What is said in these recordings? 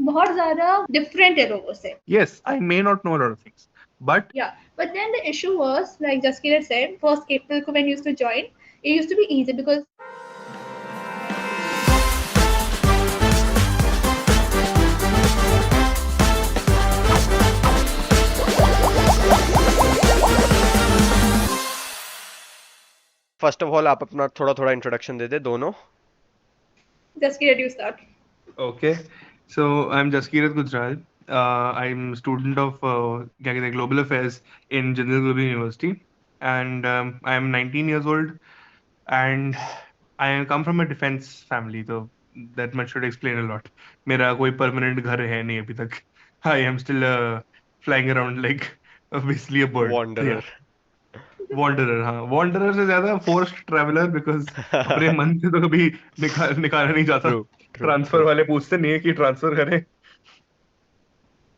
बहुत ज़्यादा different है लोगों से. Yes, I may not know a lot of things, but Yeah, but then the issue was, like Jaskir said, first April ko when you used to join, it used to be easy because first of all आप अपना थोड़ा थोड़ा introduction दे दे दोनों. Jaskir, you start. okay. So I'm Jaskirat Gujral. I'm student of क्या कहते हैं global affairs in General Global University, and I'm 19 years old, and I come from a defense family, so that much should explain a lot. मेरा कोई permanent घर है नहीं अभी तक. I am still flying around like basically a bird. So wanderer. yeah, wanderer. हाँ, wanderer से ज्यादा forced traveler, because अपने मन से तो कभी निकाला नहीं जाता. True true transfer true. वाले पूछते नहीं है कि ट्रांसफर करें.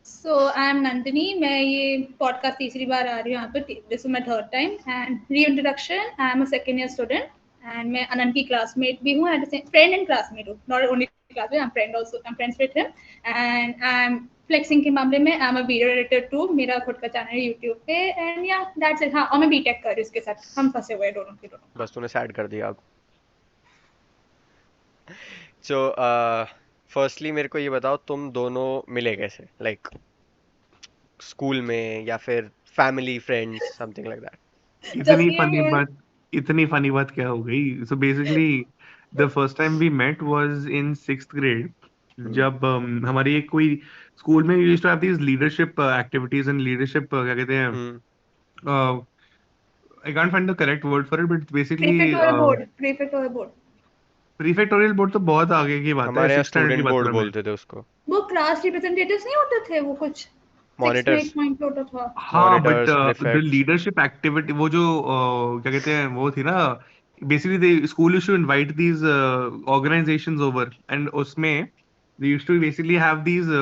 So I'm Nandini. मैं ये podcast तीसरी बार आ रही हूँ यहाँ पे. This is my third time. And reintroduction. I'm a second year student. And मैं अनंत की classmate भी हूँ. And friend and classmate हूँ. Not only classmate. I'm friend also. I'm friends with him. And I'm flexing के मामले में I'm a video editor too. मेरा खुद का channel है YouTube पे. And yeah, that's it. हाँ, और मैं B.Tech कर रही हूँ इसके साथ. हम फंसे हुए हैं दोनों के दोनों. बस तूने सैड कर दिया अब. सो फर्स्टली मेरे को ये बताओ तुम दोनों मिले कैसे, लाइक स्कूल में या फिर family friends something like that. इतनी Jaskir, फनी you want? बात इतनी फनी बात क्या हो गई. So basically the first time we met was in 6th grade, जब हमारी एक कोई स्कूल में used to have these leadership activities and leadership क्या कहते हैं, I can't find the correct word for it, but basically Prefectorial board. Prefectorial board. Prefectorial board तो बहुत आगे की बात है. हमारे यहाँ 6th स्टैंडर्ड की स्टूडेंट बात कर बोर्ड रहा हूँ मैं. बोलते थे उसको. वो क्लास रिप्रेजेंटेटिव्स नहीं होते थे वो कुछ 6 में मॉनिटर्स. 1 पॉइंट पे होता था. हाँ, but monitors, the prefects. Leadership activity वो जो क्या कहते हैं वो थी ना, basically they school used to invite these organisations over, and उसमें they used to basically have these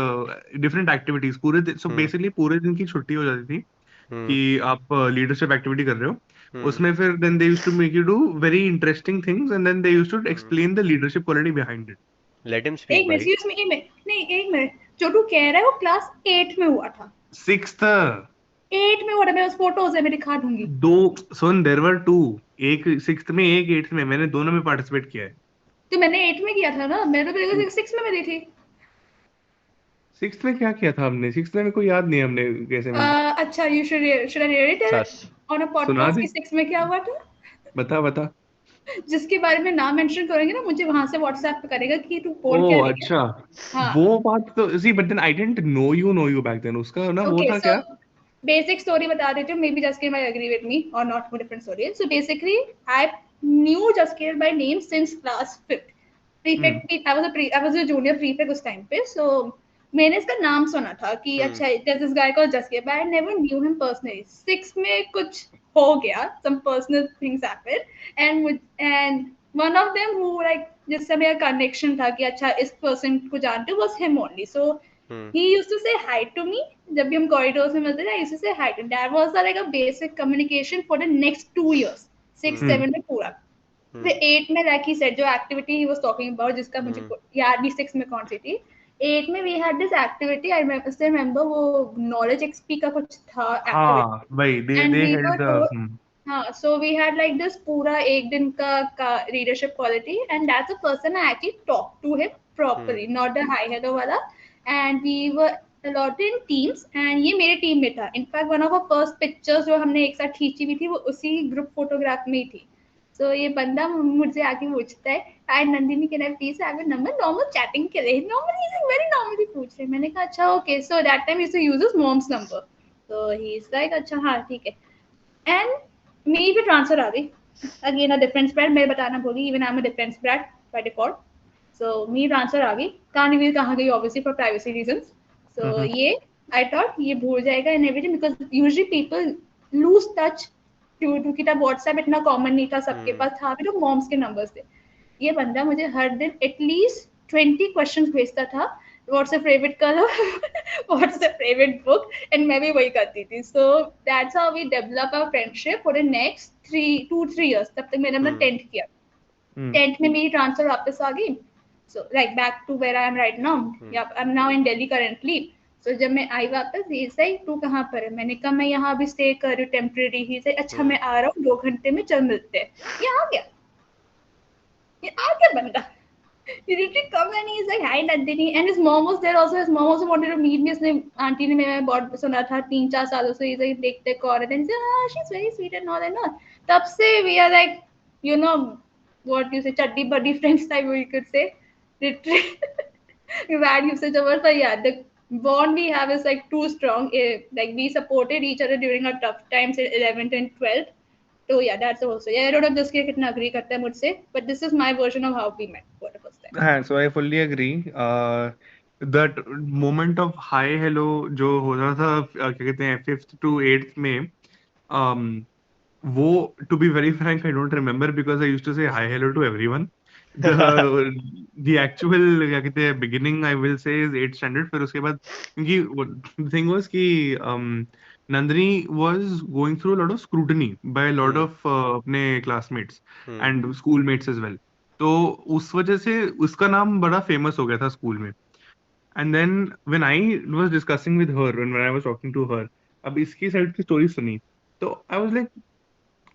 different activities पूरे दिन. सो बेसिकली पूरे दिन की छुट्टी हो जाती थी कि आप लीडरशिप एक्टिविटी कर रहे हो. उसमें फिर then they used to make you do very interesting things, and then they used to explain the leadership quality behind it. Let him एक स्पीक मिनट, भाई. एक्सक्यूज मी, एक मिनट, नहीं एक मिनट, जो तू कह रहा है वो क्लास 8 में हुआ था. 6th 8 में हुआ था. मेरे पास फोटोज है, मैं दिखा दूंगी. दो सुन, देयर वर टू, एक 6th में एक 8th में, मैंने दोनों में पार्टिसिपेट किया है. तो मैंने 8 में किया था ना, मैं तो 6 में मिली थी. 6th में क्या किया था हमने? 6th में मेरे को याद नहीं हमने कैसे में. अच्छा, you should I really tell us. On a सुना पॉडकास्ट दे, कि 6 में क्या हुआ था. बता बता. जिसके बारे में नाम मेंशन करेंगे ना, मुझे वहां से व्हाट्सएप पे करेगा कि तू बोल क्या ओ रही है. अच्छा, हाँ. वो बात तो see, but then I didn't know you back then. उसका ना वो Okay, था so क्या. basic story बता देती हूँ. Maybe Jaskir might agree with me or not. Two different stories. So basically, I knew Jaskir by name since class 5th. Hmm. I was a junior prefect उस time पे. So मैंने इसका नाम सुना था कि अच्छा, there's this guy called Jaskir, but I never knew him personally. 6 में कुछ हो गया, some personal things happened, and one of them who like जिससे मेरा connection था कि अच्छा इस person को जानते हो, was him only. So he used to say hi to me. जब भी हम corridors में मिलते थे, I used to say hi to him. That was like a basic communication for the next 2 years. 6, 7 में पूरा. फिर 8 में like he said, जो activity he was talking about, जिसका मुझे याद नहीं 6 में कौन सी थी. 8 में we had this activity. I still remember वो knowledge XP का कुछ था activity. हाँ भाई, And they we held were the told, हाँ, so we had like this पूरा एक दिन का leadership quality, and that's the person I actually talked to him properly, not the high hello वाला. And we were allotted in teams, and ये मेरे team में था. In fact, one of our first pictures जो हमने एक साथ खींची हुई थी वो उसी ग्रुप फोटोग्राफ में ही थी. So ये बंदा मुझसे आके पूछता है, "Hi Nandini, can I please have your number?" Normal chatting के लिए, normally very normally पूछ रहे. मैंने कहा अच्छा okay. So that time he used to use his mom's number. So he's like अच्छा हाँ ठीक है. And मेरी भी ट्रांसफर आ गई. Again a defense brat, मैं बताना भूली, even I'm a defense brat by default. So मेरी ट्रांसफर आ गई. कहाँ नहीं, कहाँ गई, obviously for privacy reasons. So ये I thought ये भूल जाएगा and everything, because usually people lose touch क्योंकि तब व्हाट्सएप इतना कॉमन नहीं था, सबके पास था भी तो मॉम्स के नंबर्स थे. ये बंदा मुझे हर दिन एटलीस्ट 20 क्वेश्चंस भेजता था. What's your favourite colour, what's your favourite book, and मैं भी वही करती थी. So that's how we develop our friendship for the next 2-3 years. तब तक मैंने अपना 10th किया. 10th में मेरी ट्रांसफर वापस आ गई. So like back to where I am right now. Hmm Yeah, I'm now in Delhi currently. So जब मैं आई वापस ये सही तू कहाँ पर है, मैंने कहा मैं यहाँ अभी स्टे कर रही हूँ टेम्परेरी ही से, अच्छा हम्म मैं आ रहा हूँ 2 घंटे में, चल मिलते हैं। ये आ गया, ये आ गया बंदा। He literally come and he's like, "Hi, Nandini," and his mom was there also. His mom also wanted to meet me. उसने आंटी ने मैं बहुत सुना था 3-4 सालों से, he's like देखते कौन है, then he said, ah, she's very sweet and all and all. तब से we are like, you know, what you say, chaddi buddy friends type we could say. Literally, bad usage of word, but yeah, the bond we have is like too strong. Like we supported each other during our tough times in 11th and 12th. So yeah, that's also, yeah. I don't know if this kid कितना agree करता है मुझसे, but this is my version of how we met for the first time. So I fully agree. That moment of hi hello जो होता था क्या कहते हैं फिफ्थ टू एट्थ में, um, वो to be very frank I don't remember because I used to say hi hello to everyone. The the actual क्या कहते हैं beginning I will say is 8th standard. फिर उसके बाद क्योंकि the thing was कि Nandini was going through a lot of scrutiny by a lot hmm of अपने classmates hmm and schoolmates as well. तो उस वजह से उसका नाम बड़ा फेमस हो गया था स्कूल में. And then when I was discussing with her, when I was talking to her, अब इसकी साइड की स्टोरी सुनी, तो I was like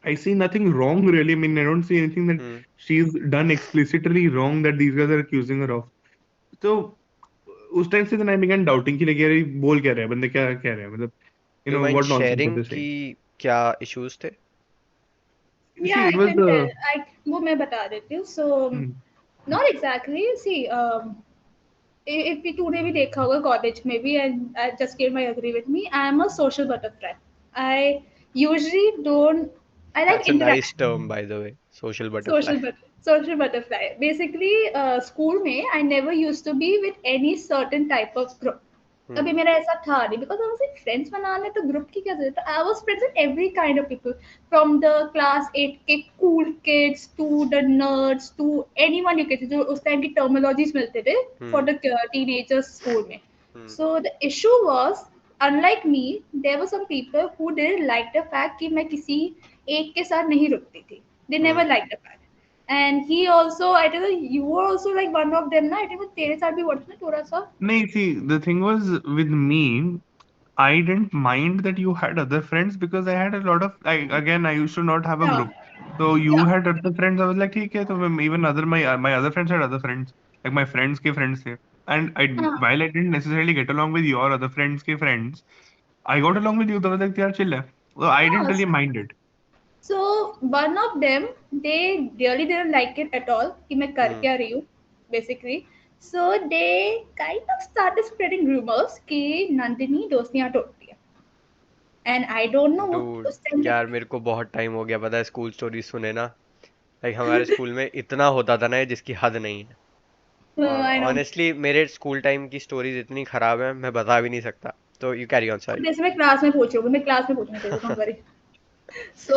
I see nothing wrong really. I mean, I don't see anything that hmm she's done explicitly wrong that these guys are accusing her of. So उस time से then I began doubting कि like यार ये बोल क्या रहे हैं बंदे, क्या कह रहे हैं, मतलब you mind what nonsense are sharing they कि saying. क्या इश्यूज थे Yeah, See, it I was can tell. I वो मैं बता देती हूँ. So hmm, not exactly. See, if भी तूने भी देखा होगा कॉलेज में भी, and just kid might agree with me. I am a social butterfly. I usually don't. I like that's a nice interaction. Term by the way social Social butterfly but social butterfly. Basically, school में I never used to be with any certain type of group. हम्म कभी मेरा ऐसा था नहीं, because I was like friends बनाने तो group की क्या जरूरत है. I was friends with every kind of people, from the class 8 के cool kids to the nerds to anyone you get, जो उस टाइम की terminologies मिलते थे for hmm the teenagers school में. हम्म So the issue was, unlike me, there were some people who didn't like the fact कि मैं किसी एक के साथ नहीं रुकती थी. They never hmm liked the fact. And he also, I don't know, you were also like one of them ना. I think वो तेरे साथ भी WhatsApp में थोड़ा सा. नहीं, see, the thing was with me, I didn't mind that you had other friends because I had a lot of, like, again, I used to not have a Yeah, group. So you yeah. had other friends. I was like, ठीक है, तो even other my other friends had other friends, like my friends के friends थे. And I, हाँ, while I didn't necessarily get along with your other friends के friends, I got along with you. तो I was like, यार chill है. So I didn't हाँ. really mind it. So one of them, they really didn't like it at all कि मैं कर हम्म क्या रही हूँ, basically. So they kind of started spreading rumors कि नंदिनी दोस्तियाँ तोड़ती है. And I don't know वो डूड उस टाइम पे. यार मेरे को बहुत टाइम हो गया पता है स्कूल स्टोरी सुने ना लाइक हमारे स्कूल में इतना होता था ना ये जिसकी हद नहीं है और I know. ऑनेस्टली मेरे स्कूल टाइम की स्टोरीज इतनी खराब है मैं बता भी नहीं सकता तो यू कैरी ऑन सॉरी जैसे मैं क्लास में पूछूंगी, मैं क्लास में पूछूंगी तेरे को, don't worry. So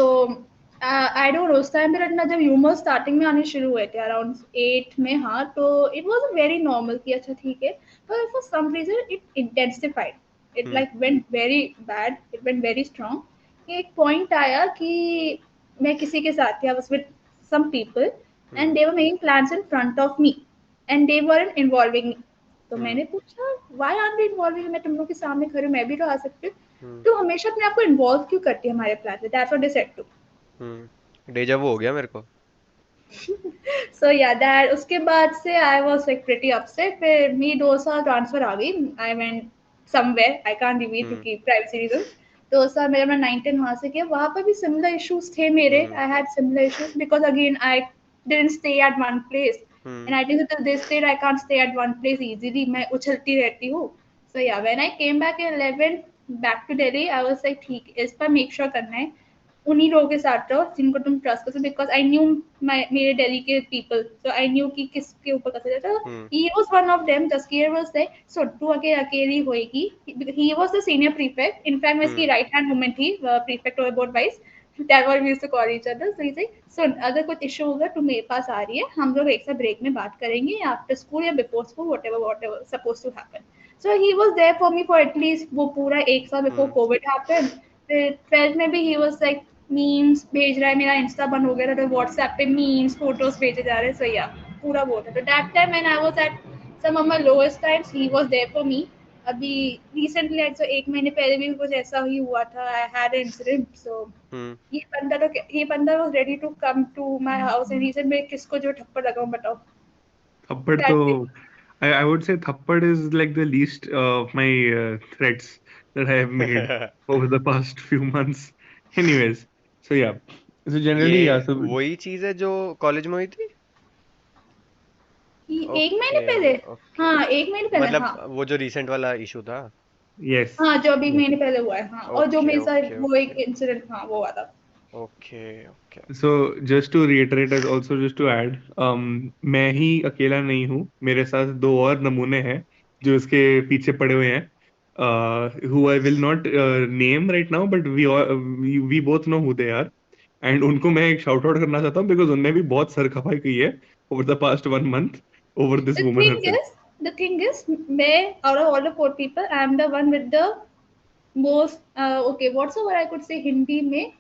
I don't no, उस टाइम पे रखना जब ह्यूमर स्टार्टिंग में आने शुरू हुए थे अराउंड 8 में, हाँ, तो इट वाज वेरी नॉर्मल कि अच्छा ठीक है, पर for some reason it intensified. It hmm like went very bad, it went very strong. एक पॉइंट आया कि मैं किसी के साथ थी, I was with some people hmm and they were making plans in front of me and they weren't involving me. तो hmm मैंने पूछा, व्हाई आर दे इन्वॉल्विंग, मैं तुम लोग के सामने खड़ी हूँ, मैं भी तो आ सकती हूँ. हम्म तो हमेशा अपने आप को इन्वॉल्व क्यों करती है हमारे प्लान में, that's what they said to. Deja vu हो गया मेरे को सो या दैट, उसके बाद से I was like pretty upset. फिर मेरी 2 साल ट्रांसफर आ गई. I went somewhere, I can't reveal hmm क्योंकि प्राइवेसी रीजन. 2 साल मेरा, मैं 9-10 वहाँ से किया. वहाँ पर भी सिमिलर इश्यूज थे मेरे. Hmm I had similar issues because again I didn't stay at one place. Hmm and I think till this date I can't stay at one place easily. मैं उछलती रहती हूँ. So yeah when I came back in 11 back to Delhi, I was like ठीक है, इस पर make sure करना है उन्हीं लोगों के साथ रहो जिनको तुम ट्रस्ट कर सकते, बिकॉज आई न्यू मेरे दिल्ली के पीपल, सो आई न्यू कि किसके ऊपर कैसे जाता. Hmm he was one of them. Jaskir was like, so तू अकेली होएगी. He was the senior prefect, in fact मैं इसकी हम्म राइट हैंड वुमन थी, प्रीफेक्ट और board wise. That what we used to call each other. So he like, सुन, अगर कुछ इशू होगा तू मेरे पास आ रही है, हम लोग एक साथ ब्रेक में बात करेंगे, आफ्टर स्कूल या before school, whatever suppose to happen. So he was there for me for at least वो पूरा एक साल बिफोर हम्म कोविड हैपन. फिर 12th में भी ही वाज लाइक मीम्स भेज रहा है, मेरा इंस्टा बंद हो गया था तो व्हाट्सएप पे मीम्स फोटोज भेजे जा रहे हैं. सो या पूरा वो था. तो that time when I was at some of my lowest times, he was there for me. अभी recently like so एक महीने पहले भी कुछ ऐसा ही हुआ था. I had an incident. So हम्म. ये बंदा was ready to come to my house and he said मैं किसको जो थप्पड़ लगाऊं बताओ. थप्पड़ तो That day. I would say थप्पड़ is like the least of my threats that I have made over the past few months. Anyways, so yeah. So generally, yeah. ये So वही चीज है जो कॉलेज में हुई थी. एक महीने ओके. पहले. ओके. हाँ एक महीने पहले मतलब हाँ. वो जो रिसेंट वाला इशू था. yes. हाँ जो अभी Yes. महीने पहले हुआ है. हाँ और जो ओके मेरे साथ ओके वो एक ओके इंसिडेंट हाँ वो हुआ था. Okay okay. So just to reiterate, as also just to add, मैं ही अकेला नहीं हूँ. मेरे साथ दो और नमूने हैं जो इसके पीछे पड़े हुए हैं. Who I will not name right now, but we both know who they are. And उनको मैं एक shout out करना चाहता हूँ because उनने भी बहुत सर खपाई की है over the past 1 month over this The woman thing herself. is, the thing is, मैं out of all the four people, I am the one with the most okay. What's the word I could say Hindi में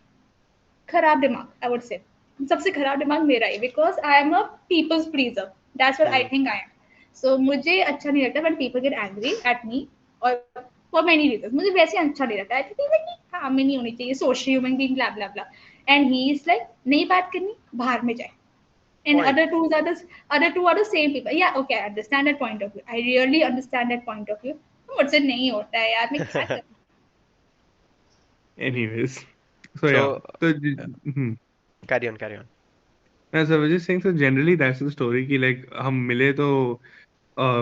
खराब दिमाग. I would say सबसे खराब दिमाग मेरा ही because I am a people's pleaser. That's what I hmm. think I am. So मुझे अच्छा नहीं लगता when people get angry at me और for many reasons. मुझे वैसे अच्छा नहीं लगता. I think like काम में नहीं होनी चाहिए. Social human being blah blah blah. And he is like नहीं बात करनी बाहर में जाए. And point. other two are the same people. Yeah, okay, I understand that point of view. I really understand that point of view. मुझसे नहीं होता है यार मैं क्या करूँ. Anyways, so so yeah. So hmm. Carry on carry on. As I was just saying, so generally that's the story कि like हम मिले तो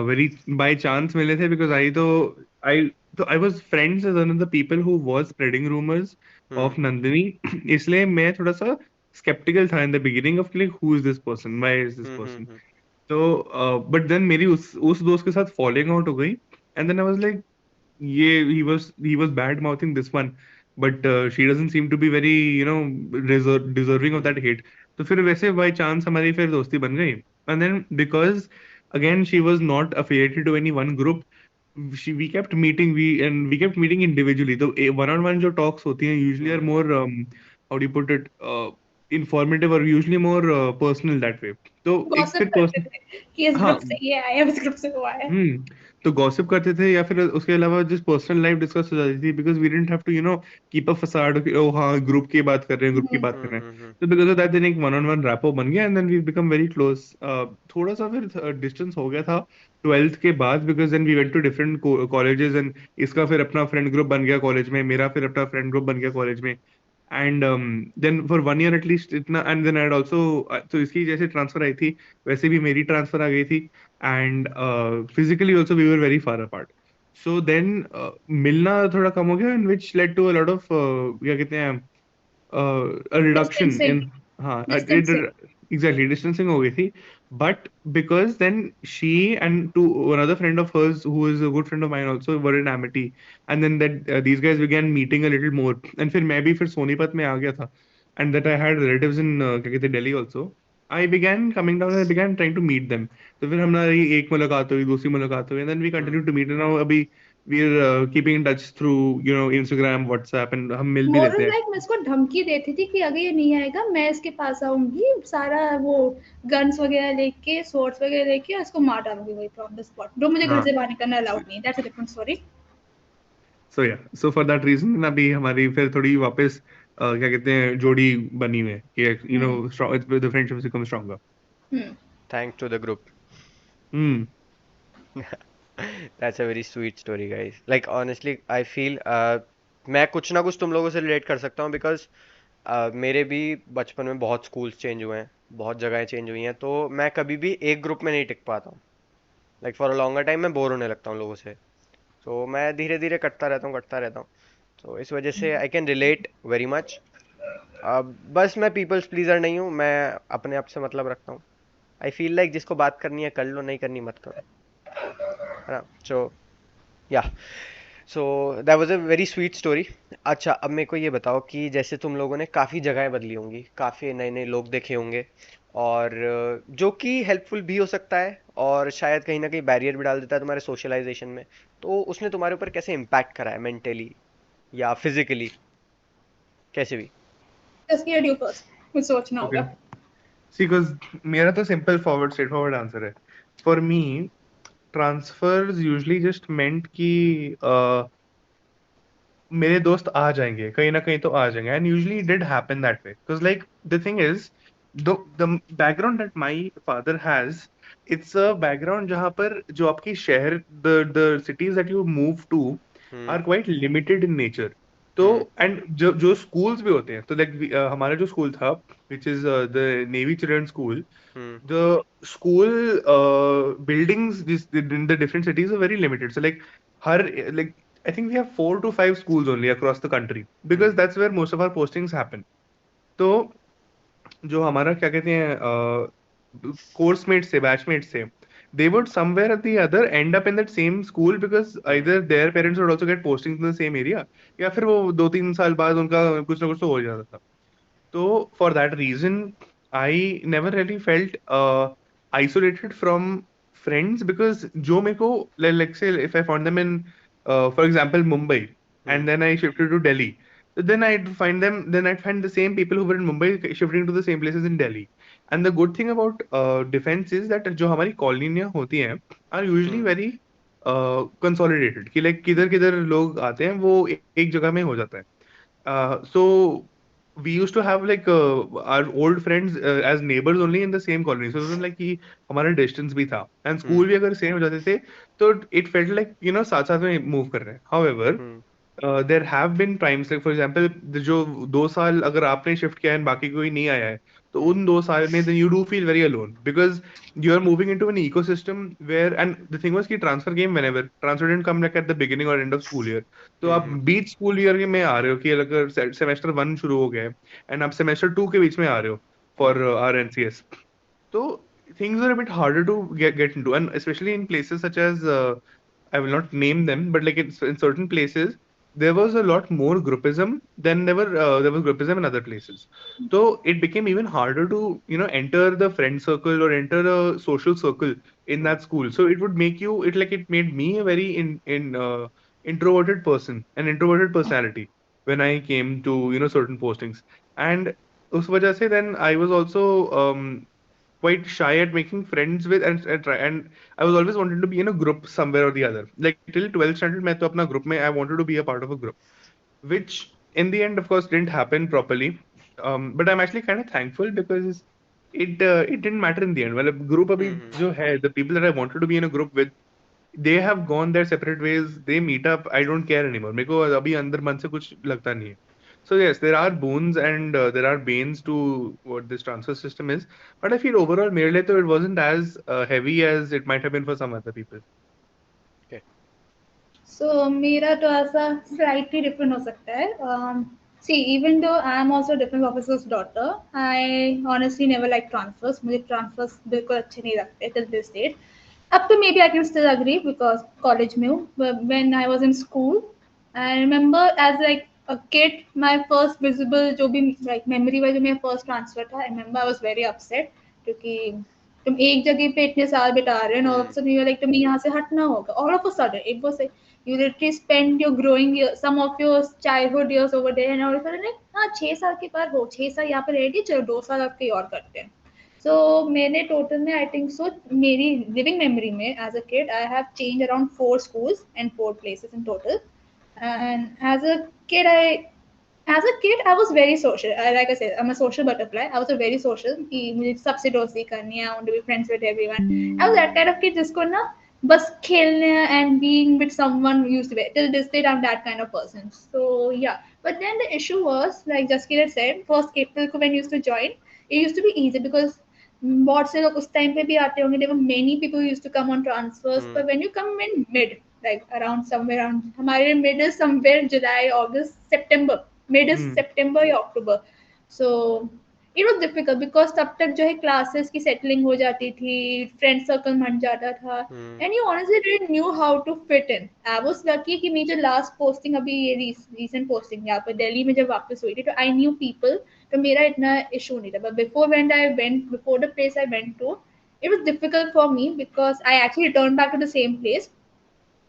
very by chance मिले थे because I I was friends with one of the people who was spreading rumors of hmm. Nandini. इसलिए मैं थोड़ा सा skeptical था in the beginning of like who is this person, why is this person. हम्म. तो but then मेरी उस दोस्त के साथ falling out हो गई and then I was like ये he was bad mouthing this one but she doesn't seem to be very deserving of that hate. तो फिर वैसे by chance हमारी फिर दोस्ती बन गई and then because again she was not affiliated to any one group. We kept meeting individually. तो one on one जो talks होती हैं usually are hmm. more how do you put it informative or usually more personal that way. तो एक gossip फिर करते person. थे कि इस हाँ. ग्रुप से ये आया इस ग्रुप से वो आया. तो गॉसिप करते थे या फिर उसके अलावा जिस पर्सनल लाइफ डिस्कस हो जाती थी because we didn't have to keep a facade oh हाँ ग्रुप की बात कर रहे हैं ग्रुप की बात कर रहे हैं. हम्म. तो बिकॉज ऑफ दैट देन एक वन ऑन वन रैपो बन गया and then we become very close. थोड़ा सा फिर डिस्टेंस हो गया था 12th के बाद because then we went to different colleges and इसका फिर अपना फ्रेंड ग्रुप बन गया कॉलेज में मेरा फिर अपना फ्रेंड ग्रुप बन गया कॉलेज में. And then for 1 year at least इतना एंड देन आई ऑल्सो तो इसकी जैसे ट्रांसफर आई थी वैसे भी मेरी ट्रांसफर आ गई थी and physically also we were very far apart. So then मिलना थोड़ा कम हो गया and which led to a lot of क्या कहते हैं a reduction distancing. in distancing. exactly distancing हो गई थी. But because then she and to another friend of hers who is a good friend of mine also were in Amity and then that these guys began meeting a little more and फिर मैं भी फिर सोनीपत में आ गया था and that I had relatives in क्या कहते हैं Delhi also. I began coming down and I began trying to meet them. तो फिर हमारी एक मुलाकात हुई दूसरी मुलाकात हुई and then we hmm. continued to meet and now अभी we are keeping in touch through Instagram WhatsApp and हम मिल भी मोरल लेते हैं. लाइक मैं इसको धमकी देती थी कि अगर ये नहीं आएगा मैं इसके पास आऊंगी सारा वो गन्स वगैरह लेके स्वॉर्ड्स वगैरह लेके और इसको मार डालूंगी वही फ्रॉम द स्पॉट जो मुझे घर हाँ. से बाहर निकलना अलाउड नहीं है. That's a different story. So yeah so for that reason अभी हमारी फिर थोड़ी वापस क्या कहते हैं जोड़ी बनी हुई है कि hmm. The friendship become stronger. Hmm. Thanks to the group. Hmm. That's a very sweet story, guys. Like honestly, I feel मैं कुछ ना कुछ तुम लोगों से रिलेट कर सकता हूँ बिकॉज मेरे भी बचपन में बहुत स्कूल्स चेंज हुए हैं, बहुत जगहें चेंज हुई हैं, तो मैं कभी भी एक ग्रुप में नहीं टिक पाता हूँ. Like for a longer time मैं बोर होने लगता हूँ लोगों से. तो मैं धीरे धीरे कटता रहता हूँ. तो इस वजह से I can relate very much. बस मैं पीपल्स प्लीजर नहीं हूँ, मैं अपने आप से मतलब रखता हूँ. आई फील लाइक जिसको बात करनी है कर लो, नहीं करनी मत करो, है ना. सो yeah, so that was a very sweet story. अच्छा, अब मेरे को ये बताओ कि जैसे तुम लोगों ने काफ़ी जगहें बदली होंगी, काफ़ी नए नए लोग देखे होंगे, और जो कि हेल्पफुल भी हो सकता है और शायद कहीं ना कहीं बैरियर भी डाल देता है तुम्हारे सोशलाइजेशन में. तो उसने तुम्हारे ऊपर कैसे इम्पैक्ट करा है, मेंटली या फिजिकली, कैसे भी. Just hear you first. कुछ सोचना ओके. होगा. सी बिकॉज मेरा तो simple forward straight forward answer है. For me transfers usually just meant कि मेरे दोस्त आ जाएंगे, कहीं ना कहीं तो आ जाएंगे, and usually did happen that way because like the thing is the background that my father has, it's a background जहाँ पर जो आपकी शहर, the cities that you move to hmm are quite limited in nature. तो hmm and जो जो schools भी होते हैं, तो लाइक हमारा जो स्कूल था which is the navy children school, hmm the school buildings in the different cities are very limited. So her like I think we have 4 to 5 schools only across the country because hmm that's where most of our postings happen. तो जो हमारा क्या कहते हैं course mates से batchmates से, they would somewhere or the other end up in that same school because hmm either their parents would also get postings in the same area, या फिर वो 2-3 साल बाद उनका कुछ ना कुछ तो हो जाता था. So for that reason, I never really felt isolated from friends because जो मेरे को like say if I found them in for example Mumbai hmm and then I shifted to Delhi, so then I'd find the same people who were in Mumbai shifting to the same places in Delhi. And the good thing about defense is that जो हमारी कॉलोनियाँ होती हैं are usually hmm very consolidated कि like किधर किधर लोग आते हैं वो एक जगह में हो जाता है. So we used to have like our old friends as neighbors only in the same colony. So it wasn't like कि हमारा distance भी था and school हम्म भी अगर same हो जाते थे तो it felt like साथ साथ में move कर रहे हैं. However, hmm there have been times like for example जो 2 साल अगर आपने shift किया है and बाकी कोई नहीं आया है तो हम्म उन 2 साल में then you do feel very alone because you are moving into an ecosystem where, and the thing was कि transfer game whenever transfer didn't come like at the beginning or end of school year. तो आप हम्म बीच school year में आ रहे हो कि अगर semester 1 शुरू हो गया है एंड आप सेमेस्टर 2 के बीच में आ रहे हो for hmm are NCS. So things are a bit harder to get into, and especially in places such as I will not name them, but like in certain places there was a lot more groupism than there was groupism in other places. So it became even harder to enter the friend circle or enter a social circle in hmm that school. So it would make you it like it made me a very in introverted person, an introverted personality when I came to certain postings. And उस वजह से then I was also quite shy at making friends with and I was always wanted to be in a group somewhere or the other. Like till 12th standard मैं तो अपना group में I wanted to be a part of a group, which in the end of course didn't happen properly. But I'm actually kind of thankful because it didn't matter in the end. Well, group अभी हम्म जो है, the people that I wanted to be in a group with, they have gone their separate ways. They meet up. I don't care anymore. मेरे को अभी अंदर मन से कुछ लगता नहीं है. So yes, there are boons and there are banes to what this transfer system is. But I feel overall, मेरे लिए तो it wasn't as heavy as it might have been for some other people. okay So मेरा तो ऐसा slightly different हो सकता है. See, even though I am also a different officer's daughter, I honestly never like transfers. मुझे transfers बिल्कुल अच्छे नहीं लगते till this date. Up to maybe I can still agree because college में हूँ. But when I was in school, I remember as like a kid, my first visible जो भी like memory वाला जो मेरा first transfer था, I remember I was very upset क्योंकि तुम एक जगह पे इतने साल बिता रहे हो, और हम्म सडन यू लाइक तुम्हें यहाँ से हटना होगा. All of a sudden it was like you literally spend your growing year, some of your childhood years over there, and all of a sudden like हाँ 6 साल के बाद हो, 6 साल यहाँ पे रह गए, चलो 2 साल आप कहीं और करते हैं. So मैंने टोटल में आई थिंक सो मेरी लिविंग मेमोरी में as a kid I have change around 4 schools and 4 places in total. And as a kid I was very social. Like I said, I'm a social butterfly. I was a very social. कि मुझे सबसे दोस्ती करनी है. I want to be friends with everyone. I was that kind of kid जिसको ना बस खेलने and being with someone used to be. Till this date, I'm that kind of person. So yeah. But then the issue was, like Jaskir said, first April को when I used to join, it used to be easy because बहुत से लोग उस time पे भी आते होंगे. There were many people who used to come on transfers. Hmm But when you come in mid, like around somewhere around हमारे mid is somewhere July, August, September. Mid is Hmm. September या October. So it was difficult because तब तक जो है classes की settling हो जाती थी, friend circle बन जाता था, हम्म and you honestly didn't knew how to fit in. I was lucky कि मेरी जो last posting अभी ये recent posting यहाँ पर दिल्ली में जब वापस हुई थी तो I knew people, तो मेरा इतना issue नहीं था. But before the place I went to, it was difficult for me because I actually returned back to the same place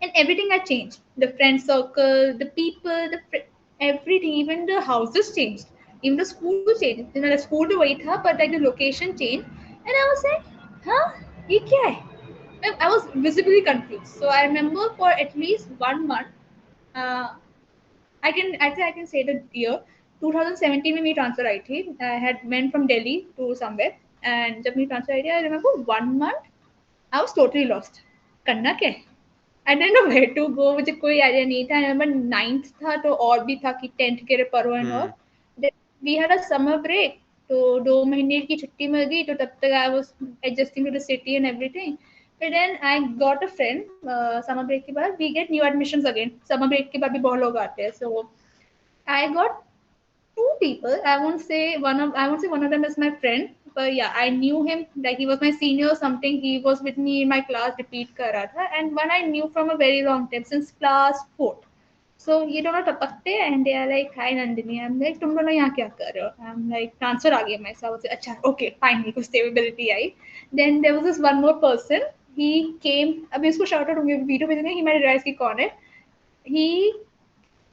and everything had changed. The friend circle, the people, everything, even the houses changed. even the school changed, you know, the school तो वही था, but like the location changed, and I was like, huh, ये क्या है? I was visibly confused. So I remember for at least 1 month, uh, I can say the year 2017 में मेरी transfer I थी. I had went from Delhi to somewhere, and जब मेरी transfer I थी, I remember 1 month I was totally lost. करना क्या है? I didn't know where to go. मुझे कोई आइडिया नहीं था. I remember 9th था तो और भी था कि 10th के पर्व and all. Hmm Then we had a summer break. तो 2 महीने की छुट्टी मिल गई तो तब तक I was adjusting to the city and everything. But then I got a friend. Summer break के बाद we get new admissions again. Summer break के बाद भी बहुत लोग आते हैं. So I got two people. I won't say one of them is my friend, but yeah, I knew him like he was my senior or something. He was with me in my class, repeat कर रहा था, and one I knew from a very long time since class fourth. So ये दोनों टपकते हैं and they are like, hi Nandini. I'm like, तुम दोनों यहाँ क्या कर रहे हो? I'm like, transfer आ गया मेरे साथ. अच्छा, okay, finally कुछ stability I. Then there was this one more person. He came. अभी इसको shout out होंगे वीडियो भेजेंगे. He might realize कि कौन है. He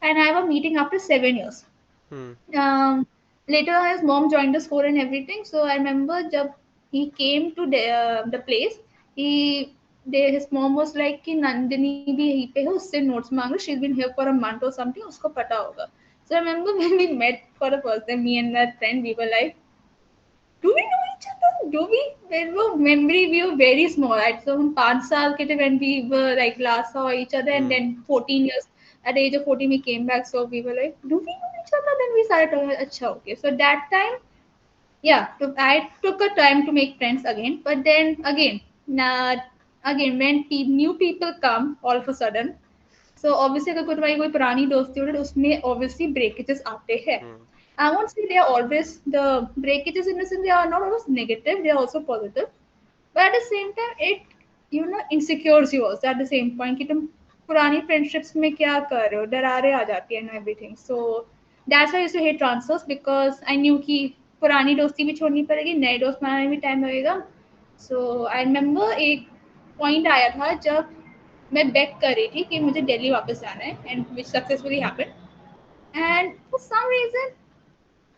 and I were meeting after 7 years. Hmm Later his mom joined the school and everything. So I remember जब he came to the place, his mom was like कि नंदिनी भी यहीं पे है, उससे notes मांगो. She's been here for a month or something, उसको पता होगा. So I remember when we met for the first time, me and my friend, we were like, do we know each other? Do we? When we memory, we were very small. Right? So हम 5 साल के थे when we were like last saw each other, and hmm then 14 years. At the age of 14, we came back. So we were like, do we know each other? Then we started talking. Acha, okay. So that time, yeah, I took a time to make friends again. But then again, again when new people come all of a sudden, so obviously अगर कोई तुम्हारी कोई पुरानी दोस्ती हो तो उसमें obviously breakages आते हैं. हम्म I won't say they are always the breakages in the sense they are not always negative, they are also positive. But at the same time, it insecures you also at the same point कि तुम पुरानी friendships में क्या कर रहे हो, दरारें आ जाती है and everything. So that's why I used to hate transfers because I knew कि पुरानी दोस्ती भी छोड़नी पड़ेगी, नए दोस्त बनाने में टाइम लगेगा. So I remember एक point आया था जब मैं बेग कर रही थी कि मुझे दिल्ली वापस जाना है and which successfully happened. And for some reason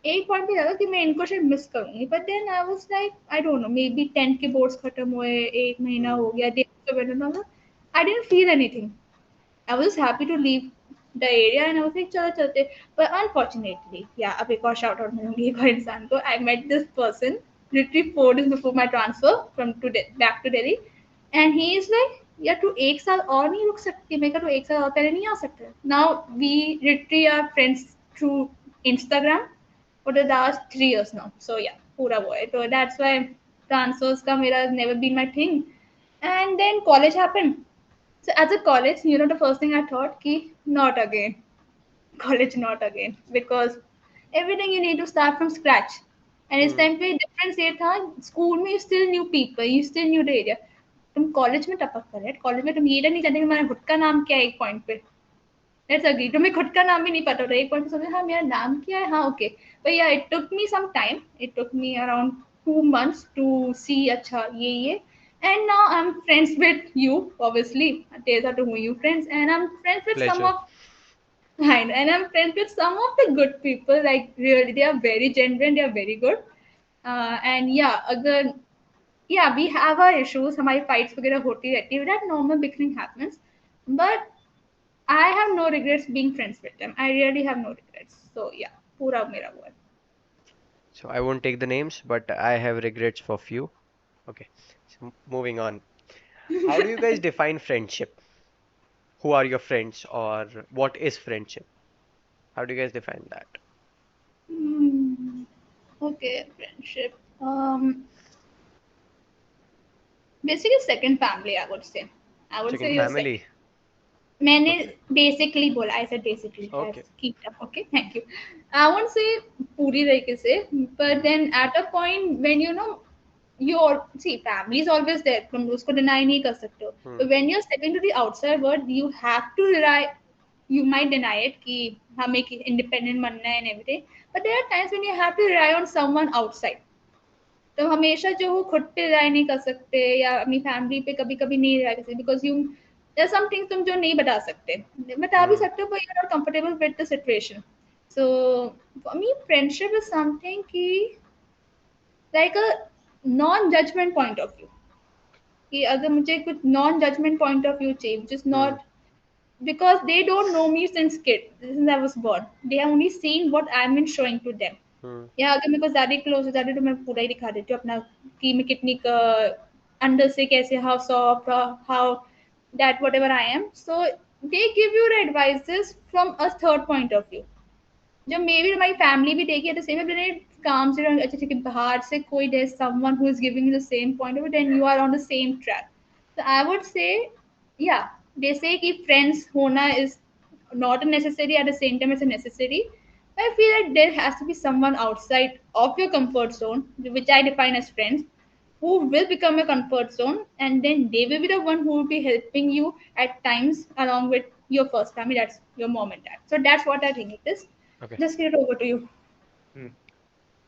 एक पॉइंट पे लगा कि मैं इनको शायद मिस करूंगी, but then I was like I don't know, maybe 10th के बोर्ड्स खत्म हुए, 1 महीना हम्म हो गया, I didn't feel anything. I was just happy to leave the area and I was like चलो चलते. But unfortunately, yeah, अब एक और shout out मिलूंगी एक और इंसान को. I met this person literally 4 days before my transfer from back to Delhi, and he is like, यार तू एक साल और नहीं रुक सकती? मैं कहा तू एक साल और पहले नहीं आ सकता? Now we literally are friends through Instagram for the last 3 years now. So yeah, पूरा वो है. So that's why transfers का मेरा never been my thing. And then college happened. So as a college, the first thing I thought, ki not again, college not again, because everything you need to start from scratch. And इस हम्म time पे difference ये था, school में you still knew people, you still knew the area. तुम college में टपक कर रहे, कॉलेज में तुम ये नहीं जानते कि तुम्हारा खुद का नाम क्या है एक पॉइंट पे. लेट्स अग्री, तुम्हें खुद का नाम भी नहीं पता होता एक पॉइंट पे, सोचे हाँ मेरा नाम क्या है, हाँ okay. But yeah it took me some time, it took me around 2 months to see अच्छा ये. And now I'm friends with you, obviously. Teza to who you friends, and I'm friends with some pleasure of and I'm friends with some of the good people. Like really, they are very genuine. They are very good. And yeah, अगर yeah, we have our issues. हमारी fights वगैरह होती रहती है. That normal bickering happens, but I have no regrets being friends with them. I really have no regrets. So yeah, पूरा मेरा वो है. so I won't take the names but I have regrets for few. Okay, so moving on, how do you guys define friendship? Who are your friends or what is friendship? How do you guys define that? Hmm. Okay, friendship. Basically, second family. I would say. I would Second say your second. family. मैंने Okay. Basically बोला, I said basically, I Okay. Keep up, okay, thank you. I won't से पूरी तरीके से, but then at a point when you all see family is always there, तुम उसको deny नहीं कर सकते हो. Hmm. But when you're stepping to the outside world, you have to rely, you might deny it कि हमें independent बनना है and everything, but there are times when you have to rely on someone outside. तो हमेशा जो हो खुद पे रिलाई नहीं कर सकते या अपनी फैमिली पे कभी कभी नहीं रिलाई कर सकते, बिकॉज यू देयर समथिंग तुम जो नहीं बता सकते, बता भी Hmm. सकते हो, but you are not comfortable with the situation. So for me, friendship is something ki, like a non-judgment point of view. कि अगर मुझे कुछ non judgment point of view चाहिए, which is Hmm. not because they don't know me since kid, since I was born. They have only seen what I'm been showing to them. Hmm. या अगर मेरे को ज़्यादा close हो जाते तो मैं पूरा ही दिखा देती हूँ अपना कि मैं कितनी अंदर से कैसे how soft how that what ever I am. So they give you advices from a third point of view जब मे बी हमारी फैमिली भी देखी है द सेम मैंने काम से अच्छा ठीक है बाहर से कोई there someone who is giving the same point of then you are on the same track. So I would say, yeah, they say कि friends होना is not a necessary at the same time it's a necessary. I feel like there has to be someone outside of your comfort zone, which I define as friends, who will become a comfort zone, and then they will be the one who will be helping you at times along with your first family. That's your mom and dad. So that's what I think it is. Okay. Just get it over to you. Hmm.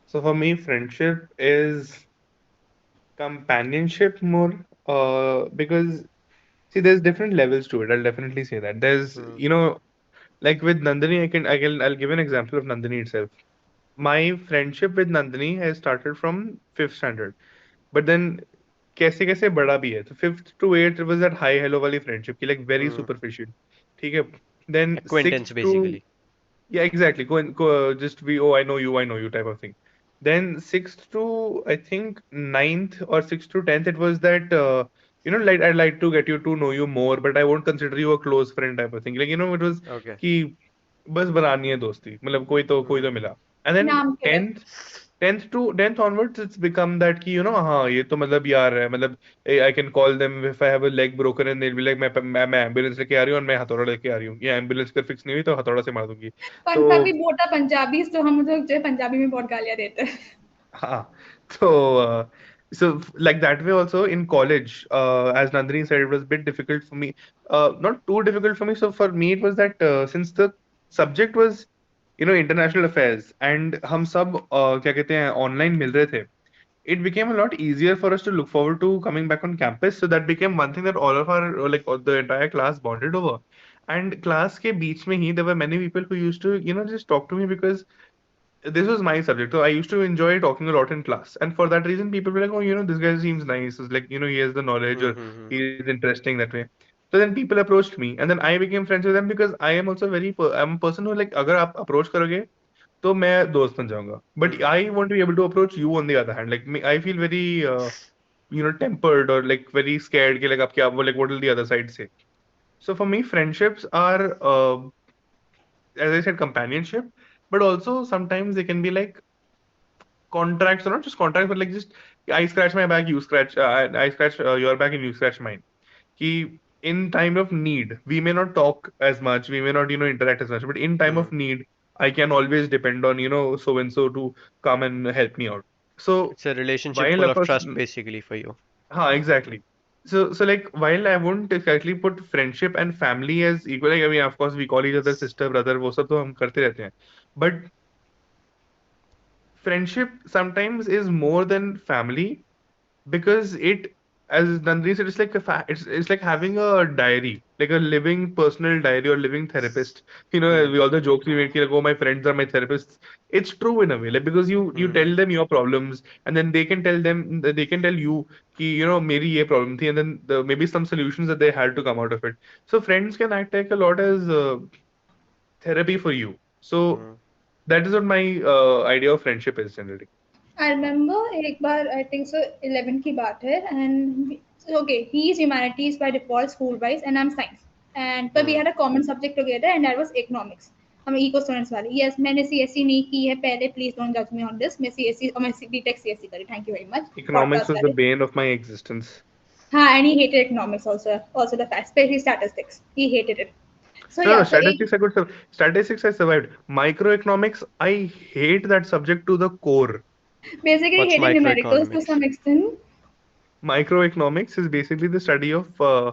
So for me, friendship is companionship more, because see, there's different levels to it. I'll definitely say that. There's, Hmm. like with Nandini, I'll give an example of Nandini itself. My friendship with Nandini has started from fifth standard, but then कैसे कैसे बड़ा भी है. So fifth to eighth it was that hi hello वाली friendship की, like very Hmm. superficial. ठीक है. Then Acquaintance sixth to, basically. yeah, exactly. Just be, oh, I know you type of thing. Then sixth to, I think, ninth or sixth to tenth, it was that, like I'd like to get you to know you more, but I won't consider you a close friend type of thing. Like, it was Okay. कि बस बनानी है दोस्ती, मतलब कोई Hmm. तो मिला. And then नाम के लिए. 10th onwards, it's become that कि, हाँ, ये तो मतलब यार है, मतलब I can call them if I have a leg broken and they'll be like मैं एम्बुलेंस लेके आ रही हूँ और मैं हथौड़ा लेके आ रही हूँ, या एम्बुलेंस कर फिक्स नहीं हुई तो हथौड़ा से मार दूंगी. पंजाबी तो मोटा पंजाबी तो हम लोग जो है पंजाबी में बहुत गालियाँ देते हैं. हाँ, so like that way also in college, as Nandini said, it was a bit difficult for me. Not too difficult for me. So for me, it was that, since the subject was, international affairs, and हम सब क्या कहते हैं online मिल रहे थे, it became a lot easier for us to look forward to coming back on campus. So that became one thing that all of our, the entire class bonded over. And class के बीच में ही there were many people who used to, just talk to me because this was my subject. So I used to enjoy talking a lot in class. And for that reason, people were like, oh, this guy seems nice. It's like, he has the knowledge, Hmm. or Hmm. Hmm. he is interesting that way. So then people approached me, and then I became friends with them because I am also I'm a person who, like, अगर आप approach करोगे तो मैं दोस्त बन जाऊंगा. But Hmm. I want to be able to approach you on the other hand. Like me, I feel very, tempered or like very scared कि like आप क्या, like what will the other side say? So for me, friendships are, as I said, companionship, but also sometimes they can be like contracts, or not just contracts, but like just I scratch my back, you scratch, I scratch your back and you scratch mine. Ki in time of need, we may not talk as much, we may not, interact as much, but in time Hmm. of need, I can always depend on, so and so to come and help me out. So It's a relationship while full a of trust person, basically for you. exactly. So like while I wouldn't exactly put friendship and family as equal, like, I mean, of course, we call each other sister, brother, वो सब तो हम करते रहते हैं. But friendship sometimes is more than family because it, as Nandini said, it's like it's like having a diary, like a living personal diary or living therapist. Hmm. We all the jokes we make, like, oh, my friends are my therapists. It's true in a way, like, because you Hmm. tell them your problems, and then they can tell you कि मेरी ये problem थी, and then maybe some solutions that they had to come out of it. So friends can act like a lot as therapy for you. So Hmm. that is what my idea of friendship is generally. I remember एक बार I think so 11 की बात है and okay he is humanities by default school wise and I'm science and but we Hmm. had a common subject together and that was economics. हम eco students वाले. Yes मैंने CSC नहीं की है पहले, प्लीज डोंट जज me on this. मैं CSC और मैं बीटेक सीएससी करी. Thank you very much. Economics podcast was the वाले. bane of my existence. हाँ, and he hated economics also the fact, especially statistics. He hated it. So No, no, yeah, so एक statistics I could statistics I survived. Microeconomics, I hate that subject to the core. basically What's hated numericals to microeconomics? some extent. Microeconomics is basically the study of, I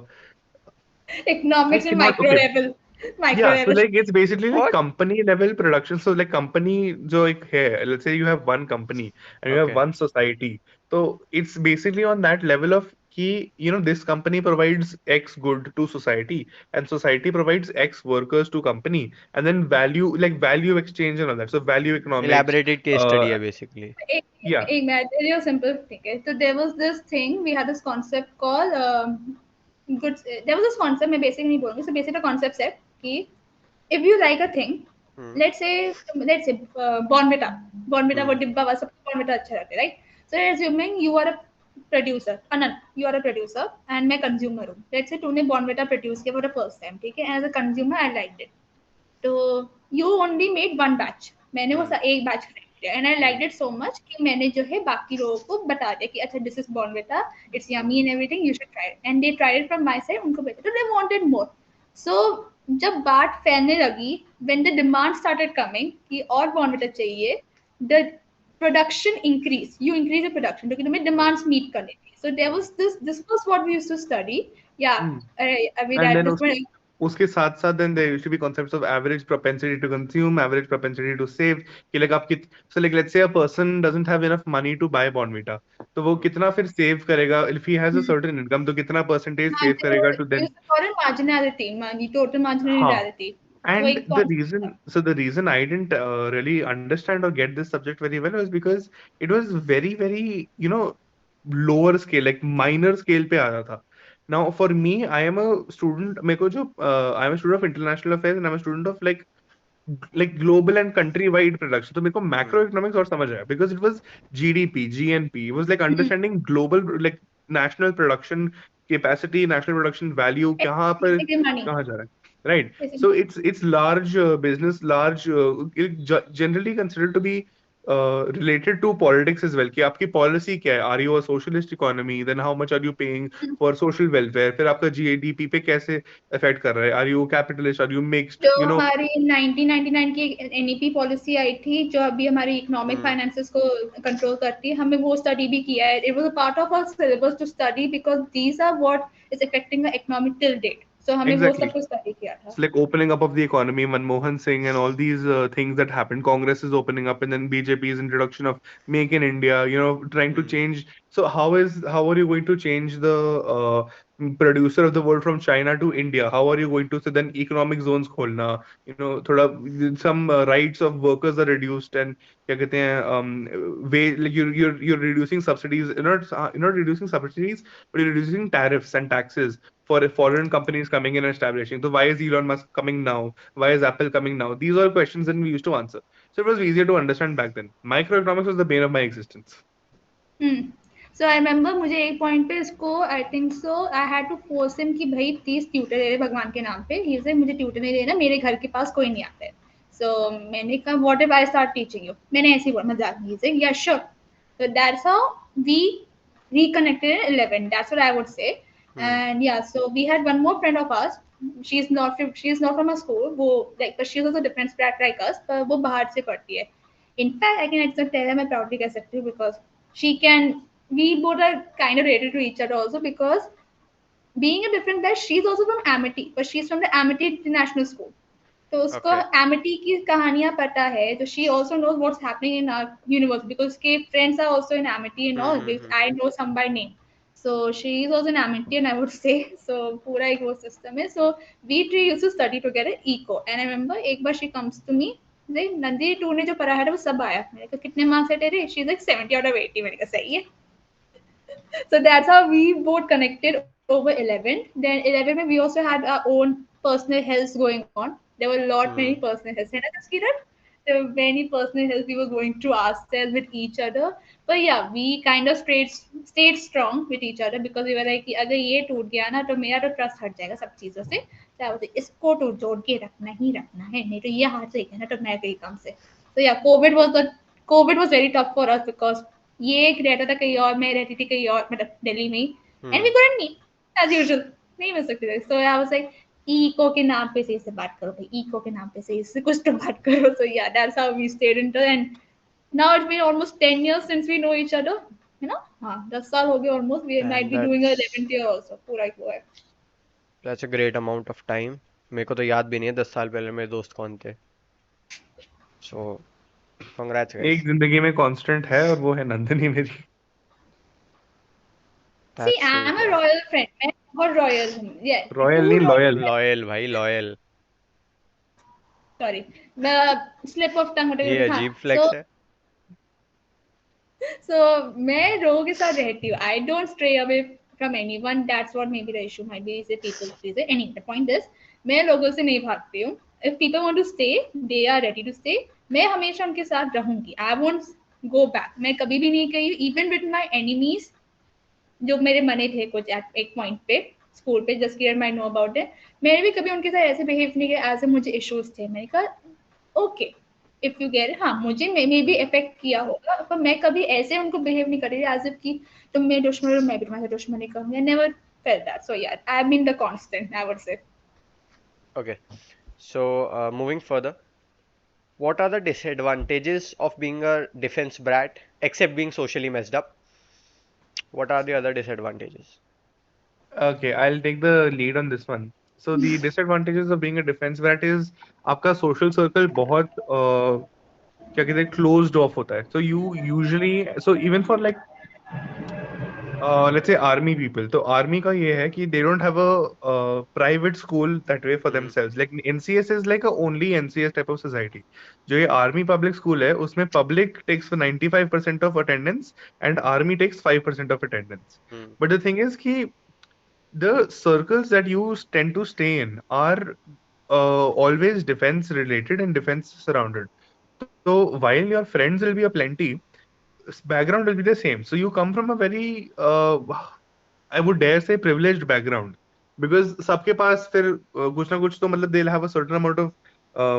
Economics and cannot, micro okay. level. Micro Yeah, so level. like it's basically like What? company level production. So like company जो एक है, let's say you have one company and you have Okay. one society. So it's basically on that level of कि this company provides X good to society, and society provides X workers to company, and then value, like value exchange and all that, so value economics. Elaborated case study है basically. एक Yeah. एक मैं tell you simple thing है. So there was this thing, we had this concept called good. There was this concept, मैं basic नहीं बोलूँगी. So basically the concept said कि if you like a thing, hmm. let's say Bonvita वो हम्म. डिब्बा वाला सब Bonvita अच्छा लगता है, right? So assuming you are a producer, Anand, you are a producer and मैं consumer हूँ. Let's say तूने Bonvita produce किया for the first time, ठीक है? And as a consumer I liked it. तो you only made one batch, मैंने वो हम्म. एक बैच खरीद लिया and I like hmm. It so much कि मैंने जो है बाकी लोगों को बता दिया कि अच्छा this is Bournvita, it's yummy and everything, you should try it, and they tried it from my side, उनको बेचा तो दे वांटेड मोर. सो जब बात फैलने लगी, when the demand started coming कि और बॉर्नविटा चाहिए, the production increase, you increase the production क्योंकि तुम्हें हम्म. डिमांड्स मीट करनी थी. So there was this was what we used to study. Yeah Hmm. अभी And दैट then दिस उसके साथ साथ then there used to be concepts of average propensity to consume, average propensity to save, कि like आप कित so like let's say a person doesn't have enough money to buy Bonvita, तो वो हम्म. कितना फिर save करेगा, if he has a certain income तो कितना percentage save करेगा to we then. used to call it marginality, money, total हाँ. marginality. वो And एक concept था. the reason I didn't really understand or get this subject very well was because it was very, very, lower scale, like minor scale पे आ रहा था. Now, for me, I am a student, मेरे को जो, I am a student of international affairs and I'm a student of like global and country wide production. तो मेरे को हम्म. macro economics और समझ आया because it was GDP, GNP. It was like Hmm. understanding global, like national production capacity, national production value, कहाँ पर Basically money. कहाँ जा रहा है, right? Basically So money. it's large business, large generally considered to be related to politics as well. कि आपकी policy क्या है? Are you a socialist economy? Then how much are you paying for social welfare? फिर आपका GDP पे कैसे affect कर रहा है? Are you capitalist? Are you mixed? जो हमारी 1999 की एनईपी पॉलिसी आई थी जो अभी हमारी इकोनॉमिक हम्म. फाइनेंसेस को कंट्रोल करती है, हमें वो स्टडी भी किया है. It was a part of our syllabus to study because these are what is affecting the economic till date. So हमें वो सब Exactly. कुछ स्टडी किया था. It's like opening up of the economy, Manmohan Singh, and all these things that happened. Congress is opening up, and then BJP's introduction of Make in India. Trying to hmm. change. So how are you going to change the producer of the world from China to India? How are you going to, so then economic zones kholna? थोड़ा some rights of workers are reduced, and क्या कहते हैं, like you're reducing subsidies. You're not reducing subsidies, but you're reducing tariffs and taxes for foreign companies coming in and establishing. So why is Elon Musk coming now? Why is Apple coming now? These are questions that we used to answer. So it was easier to understand back then. Microeconomics was the bane of my existence. So I remember मुझे एक point पे इसको I think so I had to force him कि भाई please tutor दे दे भगवान के नाम पे. ही से मुझे ट्यूटर नहीं देना, मेरे घर के पास कोई नहीं आता है. सो मैंने कहा what if I start teaching you, मैंने ऐसे ही बोला मजाक में. ही या sure. So that's how we reconnected in 11. That's what I would say. Hmm. And yeah, so we had one more friend of ours. She's not from our school. वो like but she's also different sprat like us. पर वो बाहर से पढ़ती है. In fact, I can accept her. मैं proudly कह सकती हूँ because she can. We both are kind of related to each other also because being a different batch, she's also from Amity, but she's from the Amity International School. तो उसको okay. Amity की कहानियां पता है, तो she also knows what's happening in our university because उसके friends are also in Amity and hmm. All. Hmm. I know some by name. So she is also in Amity and I would say so पूरा एक वो system है. So we three used to study together eco and I remember एक बार she comes to me like Nandi टू ने जो पढ़ा है वो सब आया. मैंने कहा कितने मार्क्स है तेरे? She is like 70 out of 80. मैंने कहा सही है. So that's how we both connected over 11. Then 11 we also had our own personal health going on. There were a lot many hmm. personal health. है ना Jaskiran? There were many personal health we were going through ourselves with each other. But yeah, we kind of stayed strong with each other because we were like कि अगर ये टूट गया ना तो मेरा तो ट्रस्ट हट जाएगा सब चीजों से. चाहे वो इसको तो जोड़ के रखना ही रखना है, नहीं तो ये हाथ से गया ना तो मैं गई काम से. So yeah, COVID was very tough for us because ये एक रहता था कहीं और, मैं रहती थी कहीं और, मतलब दिल्ली में ही. And we hmm. couldn't meet as usual. नहीं मिल सकते थे. So I was like eco के नाम पे सही से बात करो भाई, इको के नाम पे सही से कुछ तो बात करो. So yeah that's how we stayed in touch and now it's been almost 10 years since we know each other. है ना? हाँ 10 साल हो गए almost. We might and be doing that's 11th year also. पूरा एक वो है. That's a great amount of time. मेरे को तो याद भी नहीं है 10 साल पहले मेरे दोस्त कौन थे. सो congrats एक guys. जिंदगी में कांस्टेंट है और वो है नंदनी मेरी. See, that's I'm sweet a यार. royal friend. मैं बहुत royal हूँ. Yeah, रॉयल too नहीं, royal. लॉयल. लॉयल भाई, loyal. Sorry, the slip of tongue ये whatever. हाँ. अजीब So फ्लेक्स है. so मैं लोगों के साथ रहती हूँ. I don't stray away from anyone. That's what maybe the issue might be. Is a people pleaser. Anyway, the point is मैं लोगों से नहीं भागती हूँ. If people want to stay, they are ready to stay. मैं हमेशा उनके साथ रहूंगी. I won't go back. मैं कभी भी नहीं गई. Even with my enemies, जो मेरे मने थे कुछ at एक पॉइंट पे स्कूल पे, just clear my know about it, मैंने भी कभी उनके साथ ऐसे बिहेव नहीं किया एज ए मुझे इश्यूज थे. मैंने कहा ओके, इफ यू गेट, हाँ मुझे मे भी हम्म. इफेक्ट किया होगा, पर मैं कभी ऐसे उनको बिहेव नहीं कर रही एज इफ कि तुम मेरे दुश्मन हो मैं भी तुम्हारे दुश्मनी करूंगी. Never felt that. सो यार I mean the constant I would say. Okay. So, moving further, what are the disadvantages of being a defense brat, except being socially messed up? What are the other disadvantages? Okay, I'll take the lead on this one. So the disadvantages of being a defense brat is आपका social circle बहुत क्या कहते हैं closed off होता है. So you usually, so even for like let's say army people, तो army का ये है कि they don't have a private school that way for Hmm. themselves. Like NCS is like a only NCS type of society. जो ये army public school है उसमें public takes 95% of attendance and army takes 5% of attendance. Hmm. But the thing is कि the circles that you tend to stay in are always defense related and defense surrounded. So while your friends will be a plenty, background will be the same. So you come from a very I would dare say privileged background because सबके पास फिर कुछ ना कुछ तो मतलब they'll have a certain amount of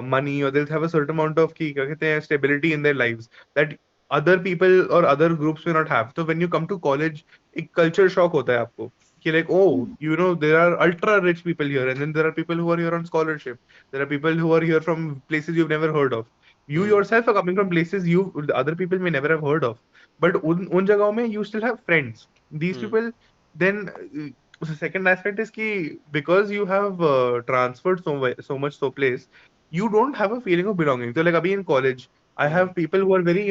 money or they'll have a certain amount of की क्या कहते हैं stability in their lives that other people or other groups may not have. So when you come to college, एक culture shock होता है आपको कि like oh you know there are ultra rich people here and then there are people who are here on scholarship. There are people who are here from places you've never heard of. You Hmm. yourself are coming from places you other people may never have heard of. But उन जगहों में you still have friends. These Hmm. people then the second aspect is कि because you have transferred so much so place, you don't have a feeling of belonging. So like अभी in college, I Hmm. have people who are very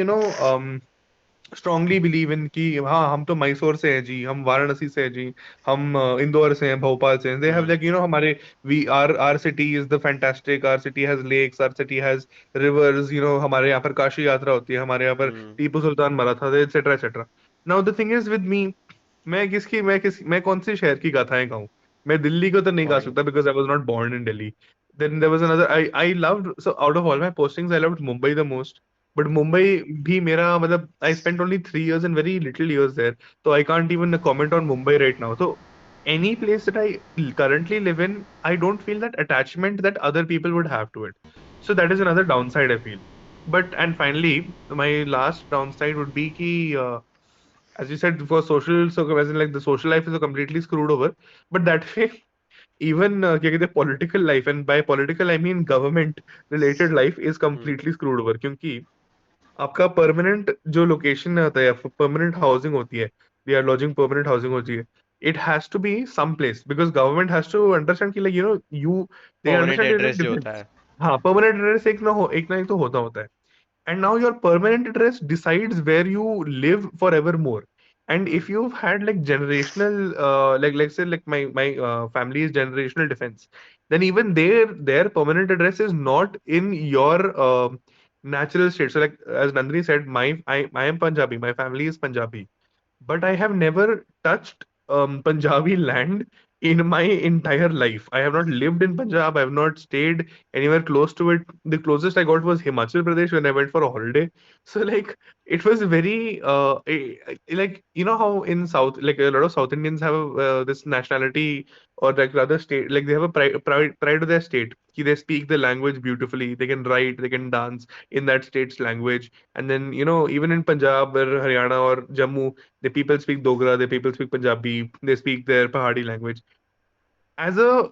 strongly believe in कि हाँ हम तो मैसूर से हैं जी, हम वाराणसी से हैं जी, हम इंदौर से हैं, भोपाल से हैं. They have Hmm. like हमारे we our city is the fantastic, our city has lakes, our city has rivers. हमारे यहाँ पर काशी यात्रा होती है, हमारे यहाँ पर Hmm. टीपू सुल्तान मरा था, etc etc. Now the thing is with me, मैं कौन से शहर की गाथाएं गाऊं. मैं दिल्ली को तो नहीं गा Point. सकता because I was not born in Delhi. Then there was another, I loved, so out of all my postings I loved Mumbai the most. But Mumbai भी मेरा मतलब I spent only 3 years and very little years there, so I can't even comment on Mumbai right now. So any place that I currently live in, I don't feel that attachment that other people would have to it. So that is another downside I feel. But and finally, my last downside would be कि as you said, for social, so as in like the social life is completely screwed over. But that way, even क्या कहते हैं political life, and by political I mean government related life is Hmm. completely screwed over. क्योंकि आपका permanent जो location होता है, permanent housing होती है, या लॉजिंग परमानेंट हाउसिंग होती है, it has to be some place because government has to understand कि like you they Permanent understand in address जो होता डिफेंस. है. हाँ, परमानेंट एड्रेस एक ना एक तो होता है. And now your permanent address decides where you live forevermore. And Hmm. if you've had like generational like let's say like my family is generational defense, then even their permanent address is not in your natural state. So like as Nandini said, I am Punjabi, my family is Punjabi, but I have never touched Punjabi land in my entire life. I have not lived in Punjab. I have not stayed anywhere close to it. The closest I got was Himachal Pradesh when I went for a holiday. So like it was very like how in South, like a lot of South Indians have this nationality, or like rather state, like they have a pride of their state. Ki they speak the language beautifully. They can write, they can dance in that state's language. And then even in Punjab or Haryana or Jammu, the people speak Dogra, the people speak Punjabi, they speak their Pahadi language. As a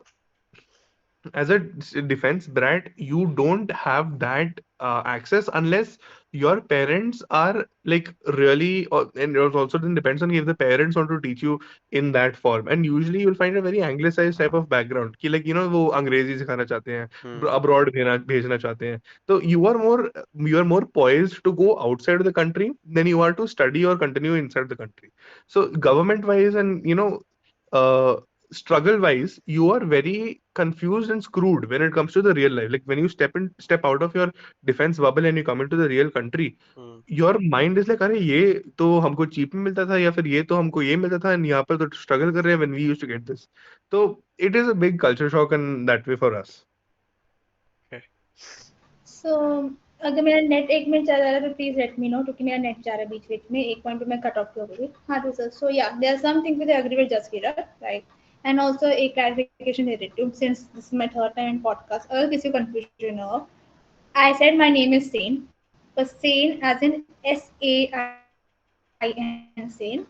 defense brat, you don't have that access unless your parents are like really, and it also then depends on if the parents want to teach you in that form. And usually you'll find a very anglicized type of background कि like वो अंग्रेजी सिखाना चाहते हैं, हम्म abroad भेजना चाहते हैं. So you are more poised to go outside the country than you are to study or continue inside the country. So government wise and uh, struggle wise, you are very confused and screwed when it comes to the real life. Like when you step out of your defense bubble and you come into the real country, hmm your mind is like, अरे ये तो हमको cheap में मिलता था, या फिर ये तो हमको ये मिलता था, and यहाँ पर तो struggle कर रहे हैं when we used to get this. So it is a big culture shock in that way for us. okay. सो अगर मेरा नेट 1 मिनट चला जा रहा है तो प्लीज लेट मी नो, क्योंकि मेरा नेट जा रहा है बीच बीच में, एक पॉइंट पे मैं कट ऑफ हो गई. हाँ तो sir, so yeah there are something with agree with Jaskirat, right. And also एक क्लैरिफिकेशन दे देती हूँ, since this is my third time in podcast, अगर किसी को कंफ्यूजन हो, I said my name is Sane, but Sane as in SAIN, Sane.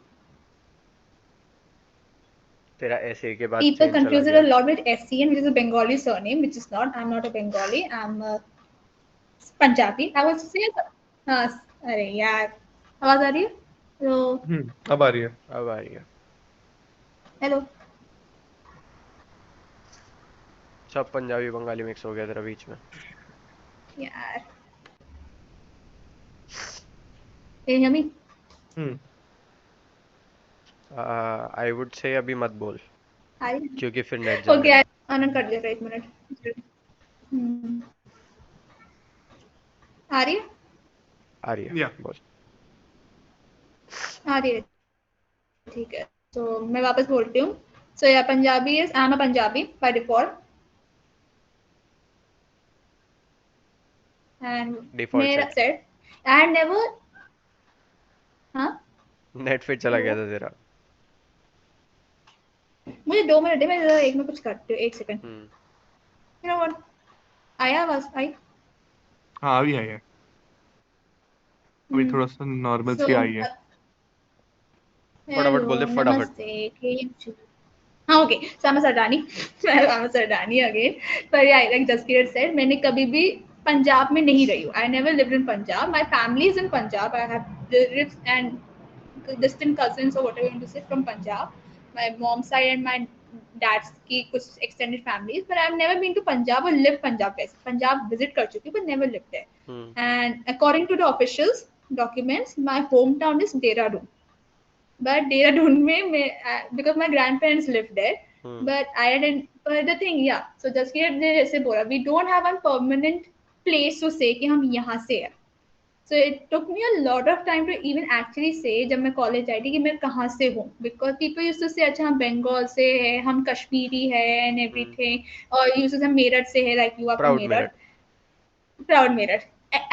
तेरा ऐसे के बाद People चेन चला confuse it a गया. lot with SCN, which is a Bengali surname, which is not. I'm not a Bengali. I'm a Punjabi. I was saying, अरे यार, आवाज आ रही है? तो अब आ रही है. अब आ रही है. हेलो. सब पंजाबी बंगाली मिक्स हो गया तेरा बीच में. यार, can you hear me? Hmm. I would से अभी मत बोल आ क्योंकि फिर नेट रही? जाएगा. ओके, आनंद कर दिया था 1 मिनट. हम्म, आ रही है? आ रही है. Yeah. बोल. आ रही है, ठीक है. तो मैं वापस बोलती हूँ. So yeah Punjabi is, I am a Punjabi by default. And default मेरा set. Set, I had never. हाँ, नेट फिर चला गया तो था तेरा. मुझे 2 मिनट दे, मैं जरा एक में कुछ करती हूँ, 1 second. Hmm. You know what, आया आवाज आई. हाँ अभी आई है. अभी थोड़ा सा नॉर्मल सो सी आई है. फटाफट हेलो, बोल दे फटाफट. नमस्ते, केम. हाँ okay, so I am Sardani. I am Sardani again. पर या लाइक जसकीरत सेड, मैंने कभी भी पंजाब में नहीं रही हूँ. I never lived in Punjab. My family is in Punjab. I have lived and distant cousins or whatever you want to say from Punjab. My mom's side and my dad's की कुछ extended families, but I've never been to Punjab or lived Punjab. वैसे Punjab visit कर चुकी हूँ, but never lived there. Hmm And according to the officials documents, my hometown is Dehradun. But Dehradun में because my grandparents lived there, hmm but I didn't. But the thing, yeah. So just कि ने जैसे बोला, we don't have a permanent place to say कि हम यहाँ से हैं. So it took me a lot of time to even actually say जब मैं कॉलेज आई थी कि मैं कहाँ से हूँ, because people used to say अच्छा हम बंगाल से है, हम कश्मीरी है and हम्म. everything, और used to say मेरठ से है, like you are from proud Meerut. Meerut. Proud Meerut.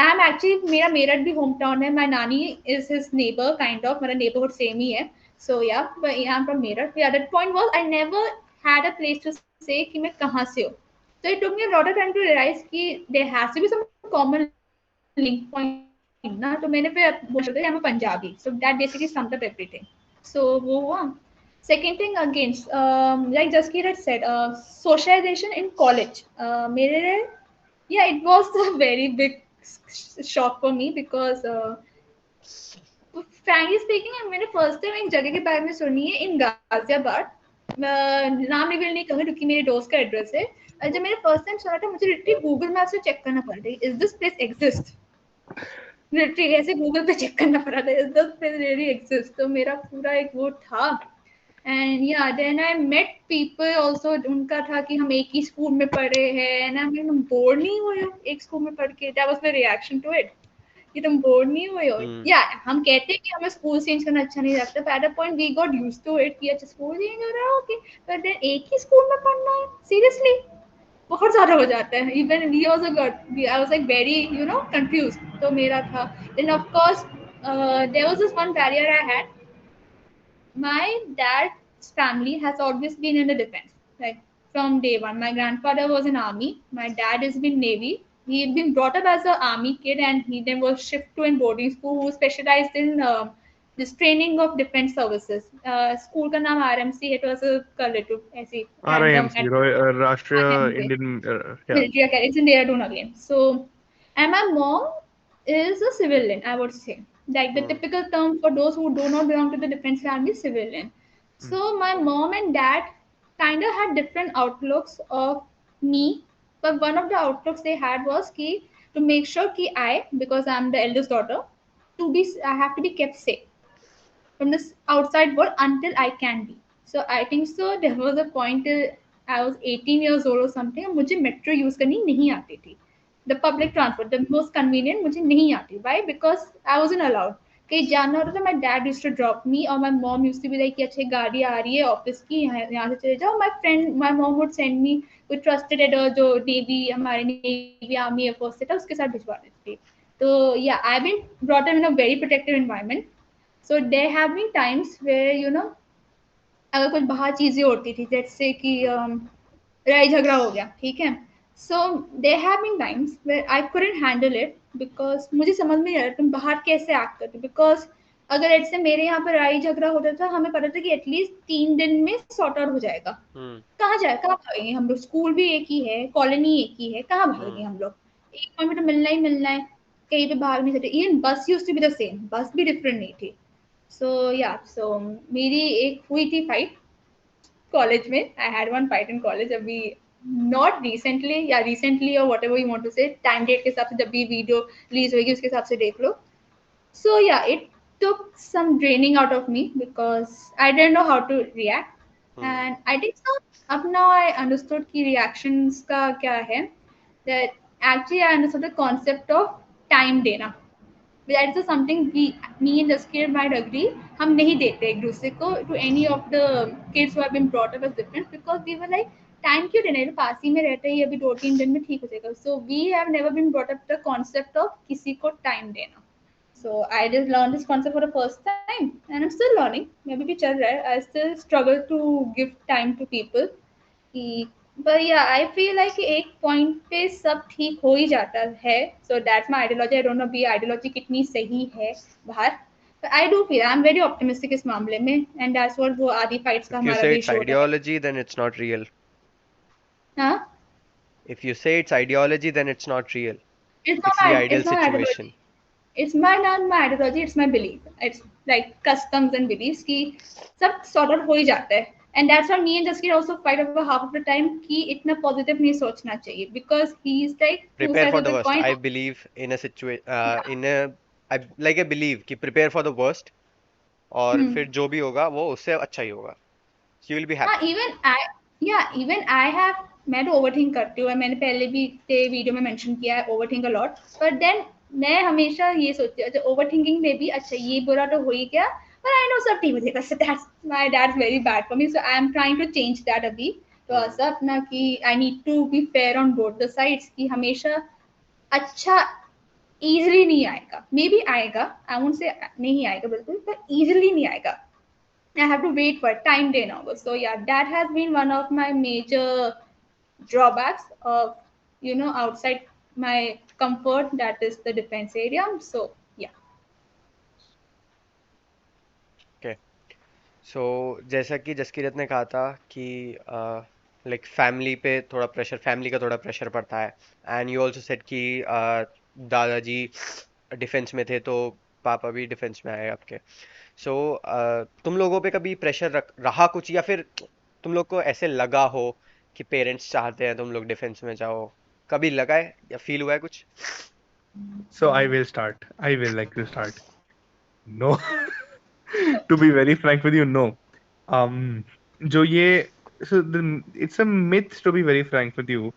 I'm actually, मेरा मेरठ भी होम टाउन है. My नानी is his neighbor kind of, मेरा neighborhood same ही है. So yeah, but yeah, I'm from Meerut. Yeah, that point was I never had a place to say कि मैं कहाँ से हूँ. So it took me a lot of time to realize कि there has to be some common link point ना. तो मैंने फिर बोल दिया I'm a Punjabi. So that basically summed up everything. So वो हुआ. Second thing again, like Jaskir had said, socialization in college. मेरे लिए, yeah, it was a very big shock for me because frankly speaking, मैंने first time एक जगह के बारे में सुनी है इन गाजियाबाद. नाम रिवील नहीं करूंगी क्योंकि मेरे दोस्त का एड्रेस है. जब मैंने फर्स्ट टाइम सुना था, मुझे लिटरली गूगल मैप से चेक करना पड़ा था, is this place exist. Literally ऐसे गूगल पे चेक करना पड़ा था, is this place really exist. तो मेरा पूरा एक वो था. And yeah then I met people also, उनका था कि हम एक ही स्कूल में पढ़े हैं. एंड आई मीन, बोर नहीं हुए हो एक स्कूल में पढ़ के? That was my reaction to it, कि तुम बोर नहीं हुए हो. हम्म या हम कहते हैं कि हमें स्कूल चेंज करना अच्छा नहीं लगता, but at a point we got used to it कि अच्छा स्कूल चेंज हो रहा है, ओके. बट देन एक ही स्कूल में पढ़ना है, सीरियसली बहुत ज़्यादा हो जाता है. Even we also got, I was like very confused. तो मेरा था. Then of course there was this one barrier I had. My dad's family has always been in the defense, like from day one. My grandfather was in army. My dad has been navy. He had been brought up as an army kid, and he then was shifted to a boarding school who specialized in this training of defense services. School का नाम RMC है, it was a collective ऐसी random RIMC, at राष्ट्रीय RMC Indian. Yeah. military academy. It's in Dehradun again. So, and my mom, is a civilian, I would say. Like the Hmm. typical term for those who do not belong to the defense family, civilian. Hmm. So my mom and dad kind of had different outlooks of me, but one of the outlooks they had was ki, to make sure ki I, because I'm the eldest daughter, I have to be kept safe from this outside world until I can be. So I think so. There was a point till I was 18 years old or something. मुझे metro use करनी नहीं आती थी. The public transport, the most convenient, मुझे नहीं आती. Why? Because I wasn't allowed. कहीं जाना होता था, my dad used to drop me or my mom used to be like कि अच्छे गाड़ी आ रही है ऑफिस की यहाँ से चले जाओ. My mom would send me with trusted at जो navy हमारे navy army air force से था उसके साथ भिजवा देती थी. तो yeah, I've been brought up in a very protective environment. So there have been times where अगर कुछ बाहर चीजें होती थी जैसे कि लड़ाई झगड़ा हो गया ठीक है. So there have been times where I couldn't handle it because मुझे समझ में नहीं आ रहा तुम बाहर कैसे एक्ट करते बिकॉज अगर ऐसे मेरे यहाँ पर लड़ाई झगड़ा होता था हमें पता था कि एटलीस्ट 3 दिन में सॉर्ट आउट हो जाएगा. Hmm. कहाँ जाए कहाँ भागेंगे हम लोग स्कूल भी एक ही है कॉलोनी एक ही है कहाँ भागेंगे Hmm. हम लोग. एक पॉइंट में तो मिलना ही मिलना है कहीं पे भाग नहीं सकते. Even bus use to be the same bus भी डिफरेंट नहीं थी. So yeah, so मेरी एक हुई थी फाइट कॉलेज में. I had one fight in college अभी नॉट रिसेंटली या रिसेंटली और whatever you want to say time date के हिसाब से जब भी वीडियो रिलीज होगी उसके हिसाब से देख लो. So yeah, it took some draining out of me because I didn't know how to react. Hmm. And I think so. Up now I understood कि reactions का क्या है. That actually I understood the concept of time देना. That's the something me and the kid might agree. हम नहीं देते एक दूसरे को to any of the kids who have been brought up as different because we were like time क्यों देना है पास ही में रहते ही अभी 2-3 दिन में ठीक हो जाएगा. So we have never been brought up the concept of किसी को टाइम देना. So I just learned this concept for the first time, and I'm still learning. maybe भी चल रहा है. I still struggle to give time to people. But yeah, I feel like एक point पे सब ठीक हो ही जाता है. So that's my ideology. I don't know भी ideology कितनी सही है बाहर. But I do feel I'm very optimistic इस मामले में, and that's what वो आदि fights का If you हमारा say भी it's show है. ideology, then it's not real. हाँ, If you say it's ideology, then it's not real. it's not It's the my ideal it's not situation. ideology. It's my not my ideology. It's my belief. It's like customs and beliefs कि सब sort out हो ही जाता है. And that's why me and Jaskir also fight over half of the time कि इतना positive नहीं सोचना चाहिए because he's like two Prepare sides for of the the worst. coin. I believe in a situation, Yeah. in a, I believe कि prepare for the worst और Hmm. फिर जो भी होगा वो उससे अच्छा ही होगा. So you will be हाँ happy. इवन आई हैव मैं तो ओवरथिंक करती हूँ. मैंने पहले भी तेरे वीडियो में मेंशन किया है overthink a lot. But then मैं हमेशा ये सोचती हूँ अच्छा ओवरथिंकिंग में भी अच्छा ये बुरा तो हो ही गया पर आई नो सब ठीक हो जाएगा. So that's my that's very bad for me. So I am trying to change that अभी. तो Hmm. ऐसा अपना कि I need to be fair on both the sides कि हमेशा अच्छा इजीली नहीं आएगा. मे बी आएगा आई वोंट से नहीं आएगा बिल्कुल पर इजीली नहीं आएगा. I have to wait for time day now. So yeah, that has been one of my major drawbacks of outside my comfort. That is the defense area. So yeah. Okay. सो जैसा कि जसकीरत ने कहा था कि like family पे थोड़ा pressure family का थोड़ा प्रेशर पड़ता है एंड यू ऑल्सो सेड कि दादाजी डिफेंस में थे तो पापा भी डिफेंस में आए आपके. सो तुम लोगों पे कभी प्रेशर रहा कुछ या फिर तुम लोग को ऐसे लगा हो कि पेरेंट्स चाहते हैं तुम लोग डिफेंस में जाओ, कभी लगा है या फील हुआ है कुछ? So I will start. I will like to start. No, to be very frank with you, no. जो ये it's a myth to be very frank with you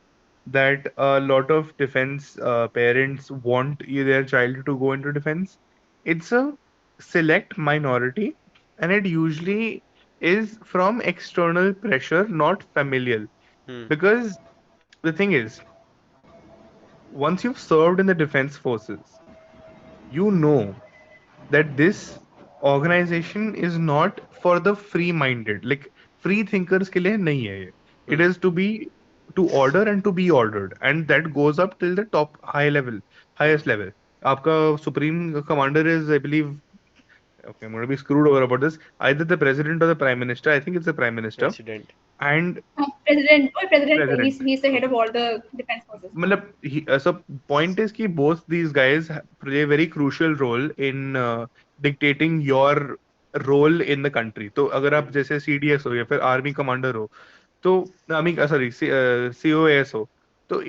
that a lot of defense parents want their child to go into defense. It's a select minority, and it usually is from external pressure, not familial. Hmm. Because the thing is, once you've served in the defense forces, you know that this organization is not for the free minded, like free thinkers के लिए नहीं है ये. It hmm. is to be to order and to be ordered, and that goes up till the top high level, hmm. highest level. आपका supreme commander is, I believe, okay, I'm going to be screwed over about this, either the president or the prime minister. I think it's the prime minister. President. and President, president. he's the head of all the defense forces now. मतलब so point is कि both these guys play a very crucial role in dictating your role in the country. तो अगर आप हम्म जैसे CDS हो या फिर army commander हो, तो आई मीन सॉरी COAS हो, तो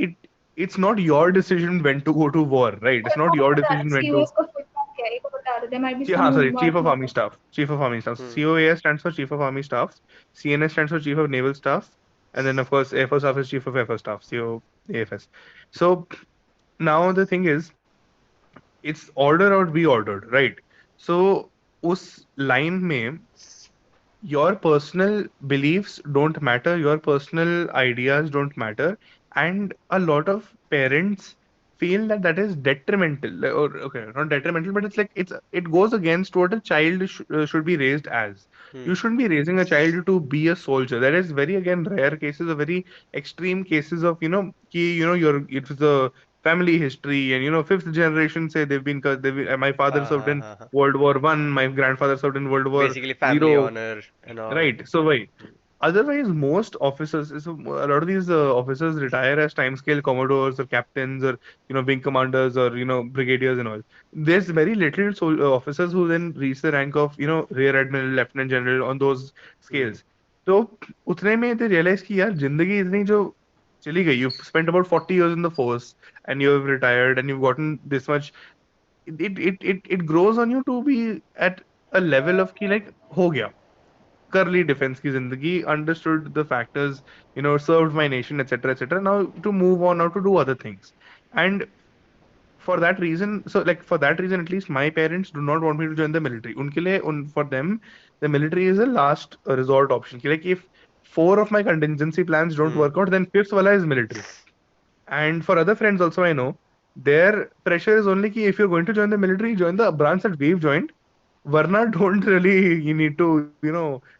it's not your decision when to go to war, right? It's not आपको your बता decision when to. सीओएस का फुल फॉर्म क्या है, ये को बता दो, there might be हाँ, some sorry, Chief one of Army people. Staff. Chief of Army Staff. Hmm COAS stands for Chief of Army Staff. CNS stands for Chief of Naval Staff. And then, of course, Air Force Staff is Chief of Air Force Staff, COAFS. So now the thing is, it's order or be ordered, right? So उस line में your personal beliefs don't matter, your personal ideas don't matter, and a lot of parents feel that that is detrimental, or okay, not detrimental, but it's like it goes against what a child should be raised as. You hmm shouldn't be raising a child to be a soldier. That is very again rare cases, of very extreme cases of your it's the family history, and fifth generation say my father हाँ served हाँ in हाँ हाँ World War I, my grandfather served in World War basically family Zero. Honour and all Right. So why? Otherwise, most officers, so a lot of these officers retire as time scale commodores or captains or wing commanders or brigadiers and all. There's very little officers who then reach the rank of rear admiral, lieutenant general on those hmm scales. तो उतने में they realize कि यार जिंदगी इतनी जो चली गई, you've spent about 40 years in the force and you've retired and you've gotten this much. It grows on you to be at a level of कि like हो गया, कर ली डिफेंस की जिंदगी, understood the factors, served my nation, etc., now to move on, now to do other things. And for that reason, so like for that reason, at least my parents do not want me to join the military. उनके लिए for them the military is a last resort option, कि like if four of my contingency plans don't hmm work out, then fifth wala is military. And for other friends also, I know their pressure is only कि if you're going to join the military, join the branch that we've joined. Varna, don't really, you need to,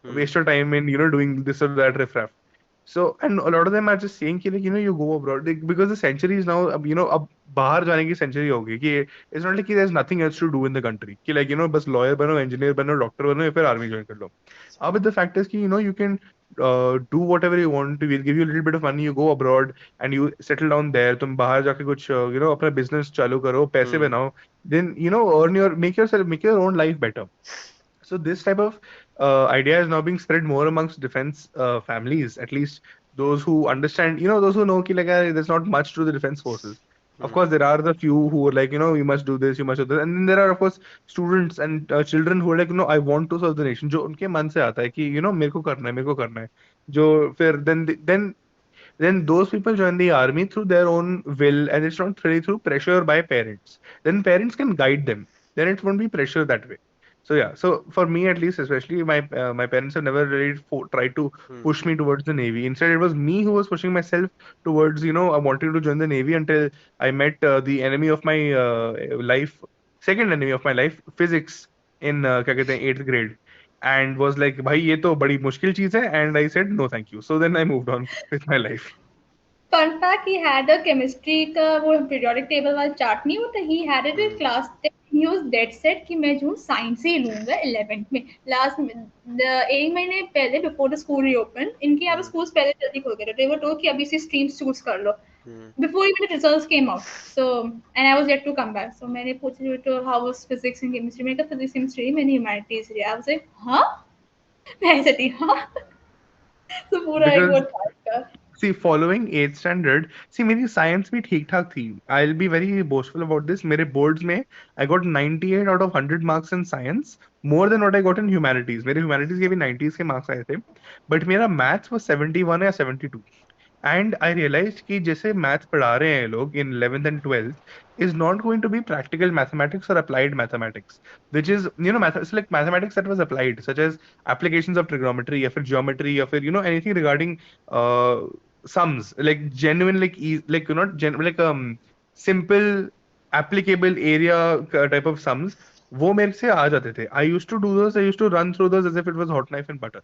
waste your hmm time in, doing this or that riffraff. So, and a lot of them are just saying कि like, you go abroad, like, because the century is now, अब, अब बाहर जाने की century होगी कि it's not like कि there's nothing else to do in the country, कि like, बस lawyer बनो, engineer बनो, doctor बनो या फिर army join कर लो. But the fact is कि, you can do whatever you want. We'll give you a little bit of money, you go abroad and you settle down there. तुम बाहर जाके कुछ, अपना business चालू करो, पैसे हम्म बनाओ, then, make your own life better. So this type of idea is now being spread more amongst defense families, at least those who understand, those who know ki, like, there's not much to the defense forces. Of hmm course, there are the few who are like, you must do this, you must do this. And then there are, of course, students and children who are like, I want to serve the nation. जो उनके मन से आता है कि, मेरे को करना है, मेरे को करना है. जो फिर then those people join the army through their own will, and it's not really through pressure by parents. Then parents can guide them. Then it won't be pressure that way. So yeah, so for me at least, especially my parents have never really tried to hmm push me towards the navy. Instead, it was me who was pushing myself towards wanting to join the navy until I met the enemy of my life, second enemy of my life, physics in क्या कहते हैं 8th grade, and was like भाई ये तो बड़ी मुश्किल चीज है, and I said no thank you. So then I moved on with my life. Fun fact, he had a chemistry का वो periodic table वाला चार्ट नहीं होता, he had it in hmm class 10. He was dead set कि मैं जो science ही लूंगा 11th में. लास्ट एक महीने पहले बिफोर द स्कूल रीओपन, इनके यहाँ पे हम्म स्कूल्स पहले जल्दी खुल गए थे, they were told कि अभी से streams choose कर लो हम्म before even the results came out. So and I was yet to come back. So मैंने पूछा तो how was physics and chemistry, मैंने कहा physics chemistry मैंने humanities लिया. I was like हाँ, मैं ऐसे थी हाँ. तो पूरा एक वो Because था इसका. see, following 8th standard, see मेरी science भी ठीक ठाक थी. I'll be very boastful about this. मेरे boards में I got 98 out of 100 marks in science, more than what I got in humanities. मेरे humanities के भी 90s के marks आए थे, but मेरा maths was 71 या 72. And I realized कि जैसे maths पढ़ा रहे हैं ये लोग in 11th and 12th is not going to be practical mathematics or applied mathematics, which is, it's like mathematics that was applied, such as applications of trigonometry या फिर geometry या फिर, anything regarding uh, sums, like genuine, like like not like simple applicable area type of sums, वो मेरे से आ जाते थे. I used to do those, I used to run through those as if it was hot knife and butter.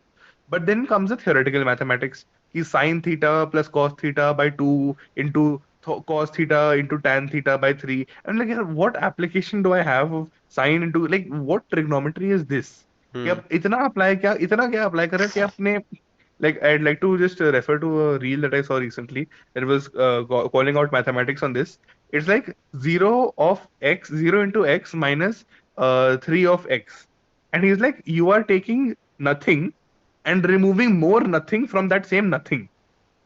But then comes the theoretical mathematics, कि sine theta plus cos theta by 2 into cos theta into tan theta by 3. I'm like, "यार, what application do I have of sine into, like, what trigonometry is this? कि हम्म आप इतना apply क्या, इतना क्या apply कर रहे हो कि आपने Like I'd like to just refer to a reel that I saw recently. It was calling out mathematics on this. It's like 0 into x minus 3 of x, and he's like, you are taking nothing and removing more nothing from that same nothing.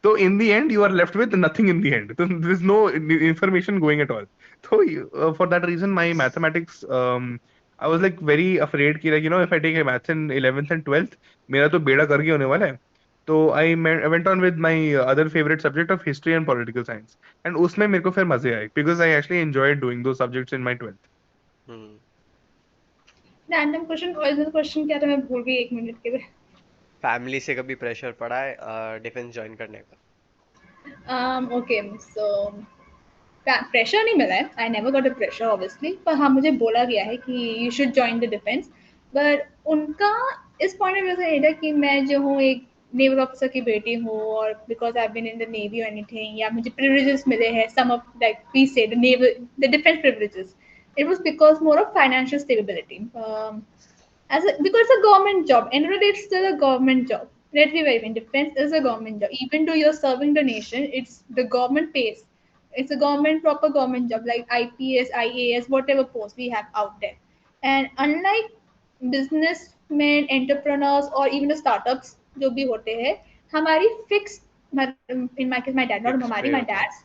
So in the end, you are left with nothing in the end. So there's no information going at all. So for that reason, my mathematics, I was like very afraid कि like, if I take a maths in 11th and 12th, मेरा तो बेड़ा करके होने वाला है. So I went on with my other favorite subject of history and political science. And उसमें मेरे को फिर मजे आए because I actually enjoyed doing those subjects in my 12th. Hmm. Random question, original question क्या था, मैं भूल गई 1 मिनट के लिए। फैमिली से कभी प्रेशर पड़ा है डिफेंस ज्वाइन करने का? ओके सो प्रेशर नहीं मिला है, I never got a pressure obviously, पर हाँ मुझे बोला गया है कि you should join the defence. But उनका इस पॉइंट ऑफ व्यू से ये था कि मैं जो हूँ एक नेवल ऑफिसर की बेटी हूँ, और because I been in the navy और एनीथिंग, या मुझे प्रिविलेजेस मिले हैं, some of like we say the naval the defence privileges, it was because more of financial stability. As a, because it's a government job, and it's still a government job. Let's be very clear, defense is a government job. Even though you're serving the nation, it's the government pays. It's a government, proper government job, like IPS, IAS, whatever post we have out there. And unlike businessmen, entrepreneurs, or even the startups जो भी होते हैं, हमारी fixed, in my case my dad, not fix हमारी, पे my होता है। dad's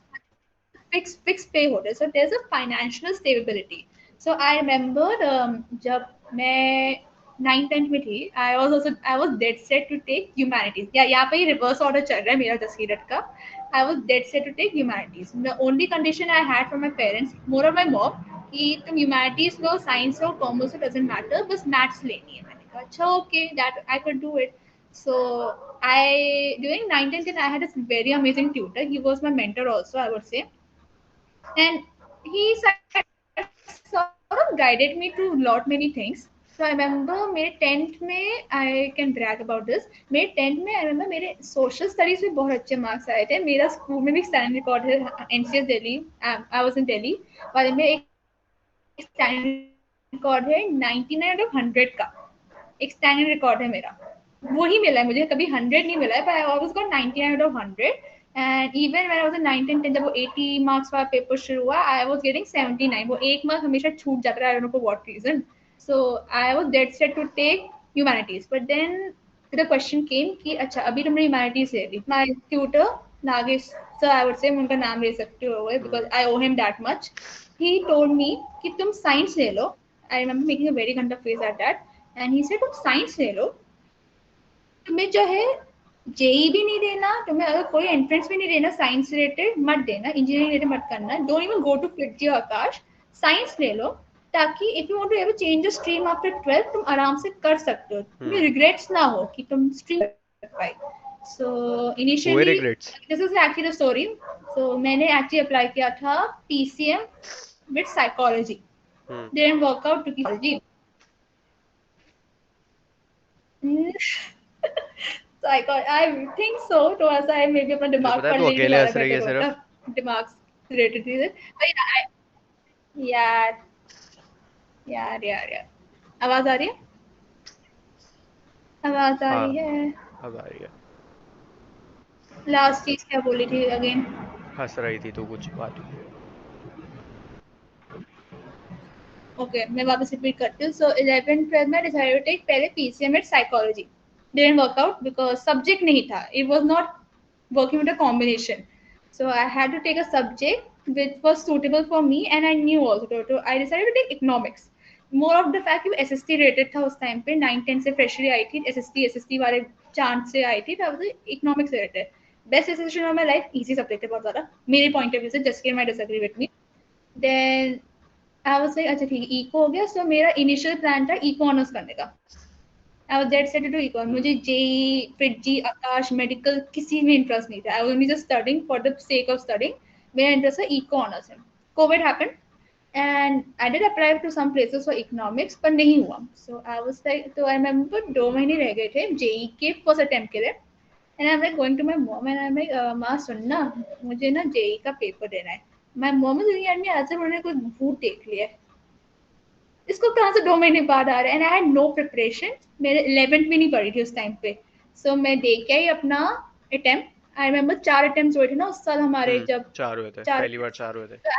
fixed pay होता है. So there's a financial stability. So I remember जब मैं 9th 10th में थी, I was dead set to take humanities. या यहाँ पे ही reverse order चल रहा है मेरा 10 का. I was dead set to take humanities. The only condition I had from my parents, more of my mom, कि तुम humanities low, science low, commerce low, doesn't matter, बस maths लेनी है. मैंने कहा अच्छा okay, that I could do it. So I during 9th 10th I had a very amazing tutor. He was my mentor also, I would say, and he sort of guided me to lot many things. So I remember मेरे 10th में, I can brag about this, मेरे 10th में I remember मेरे social studies में बहुत अच्छे marks आए थे. मेरा स्कूल में भी स्टैंडर्ड रिकॉर्ड है, NCS Delhi, I was in Delhi, वाले में एक स्टैंडर्ड रिकॉर्ड है 99 out of 100 का. एक स्टैंडर्ड रिकॉर्ड है मेरा, वही मिला है मुझे, कभी 100 नहीं मिला है, पर I always got 99 out of 100. And even when I was in 9th 10th, जब वो 80 मार्क्स वाला पेपर शुरू हुआ, आई वाज गेटिंग 79. वो एक मार्क हमेशा छूट जाता है, I don't know for what reason. So I was dead set to take humanities, but then the question came कि अच्छा अभी तुमने ह्यूमैनिटीज ले ली. My tutor Nagesh sir, I would say, मैं उनका नाम ले सकती हो because I owe him that much. He told me कि तुम साइंस ले लो. I remember making a very गंदा face at that. And he said तुम साइंस ले लो, तुम्हें जो है जेई भी नहीं देना, तुम्हें अगर कोई एंट्रेंस भी नहीं देना साइंस रिलेटेड, मत देना, इंजीनियरिंग रिलेटेड मत करना, don't even go to FIITJEE Aakash, science ले लो, ताकि if you want to ever change the stream after 12 तुम आराम से कर सकते हो, तुम्हें हम्म। रिग्रेट्स ना हो कि तुम स्ट्रीम कर पाए. सो हुए initially regrets? This is actually the story. So मैंने एक्चुअली अप्लाई किया था PCM with psychology, hmm. Didn't work out to psychology. I think so, थोड़ा सा मे भी अपना मुझे दिमाग पता है पढ़ तू लेती तो अकेले ज़्यादा हंस रही है बेटर सिर्फ। होता, दिमाग रिलेटेड चीज़ें. यार यार यार यार, आवाज़ आ रही है, आवाज़ आ रही हाँ, है. अब आ रही है। लास्ट चीज़ क्या बोली थी अगेन? हंस रही थी तू कुछ बात। ओके मैं वापस रिपीट करती हूँ. सो 11th 12th में डिसाइडेड टू टेक पहले PCM with psychology, didn't work out because subject नहीं था, it was not working with a combination. So I had to take a subject which was suitable for me, and I knew also. So I decided to take economics. More of the fact कि SST rated था उस time पे, 9th 10th से freshly आई थी, SST वाले chance से आई थी, तब economics related. Best decision of my life, easy subject है बहुत ज़्यादा मेरे पॉइंट ऑफ व्यू से, जस्ट के my disagree with me. Then I was like अच्छा ठीक है इको हो गया. सो मेरा इनिशियल प्लान था इको ऑनर्स करने का. I was dead set to eco. मुझे जेई फिर जी आकाश मेडिकल किसी में इंटरेस्ट नहीं था. I was only just studying for the sake of studying. मेरा इंटरेस्ट था इको ऑनर्स में. Covid happened and I did apply to some places for economics, पर नहीं हुआ. सो आई वाज लाइक, तो आई रिमेंबर 2 महीने रह गए थे जेई के फर्स्ट अटेम्प्ट के लिए. And I am like going to my mom and I am like माँ सुनना, मुझे ना जेई का पेपर देना है. माय मॉम इज यार मैं आज उन्होंने कुछ भूत देख लिया है, इसको कहाँ से 2 महीने बाद आ रहा है. And I had no preparation, मेरे 11th भी नहीं पढ़ी थी उस टाइम पे. सो मैं दे के आई अपना अटेम्प्ट। आई रिमेम्बर 4 अटेम्प्ट हुए थे ना उस साल हमारे, जब चार हुए थे, 4 पहली बार चार हुए थे। तो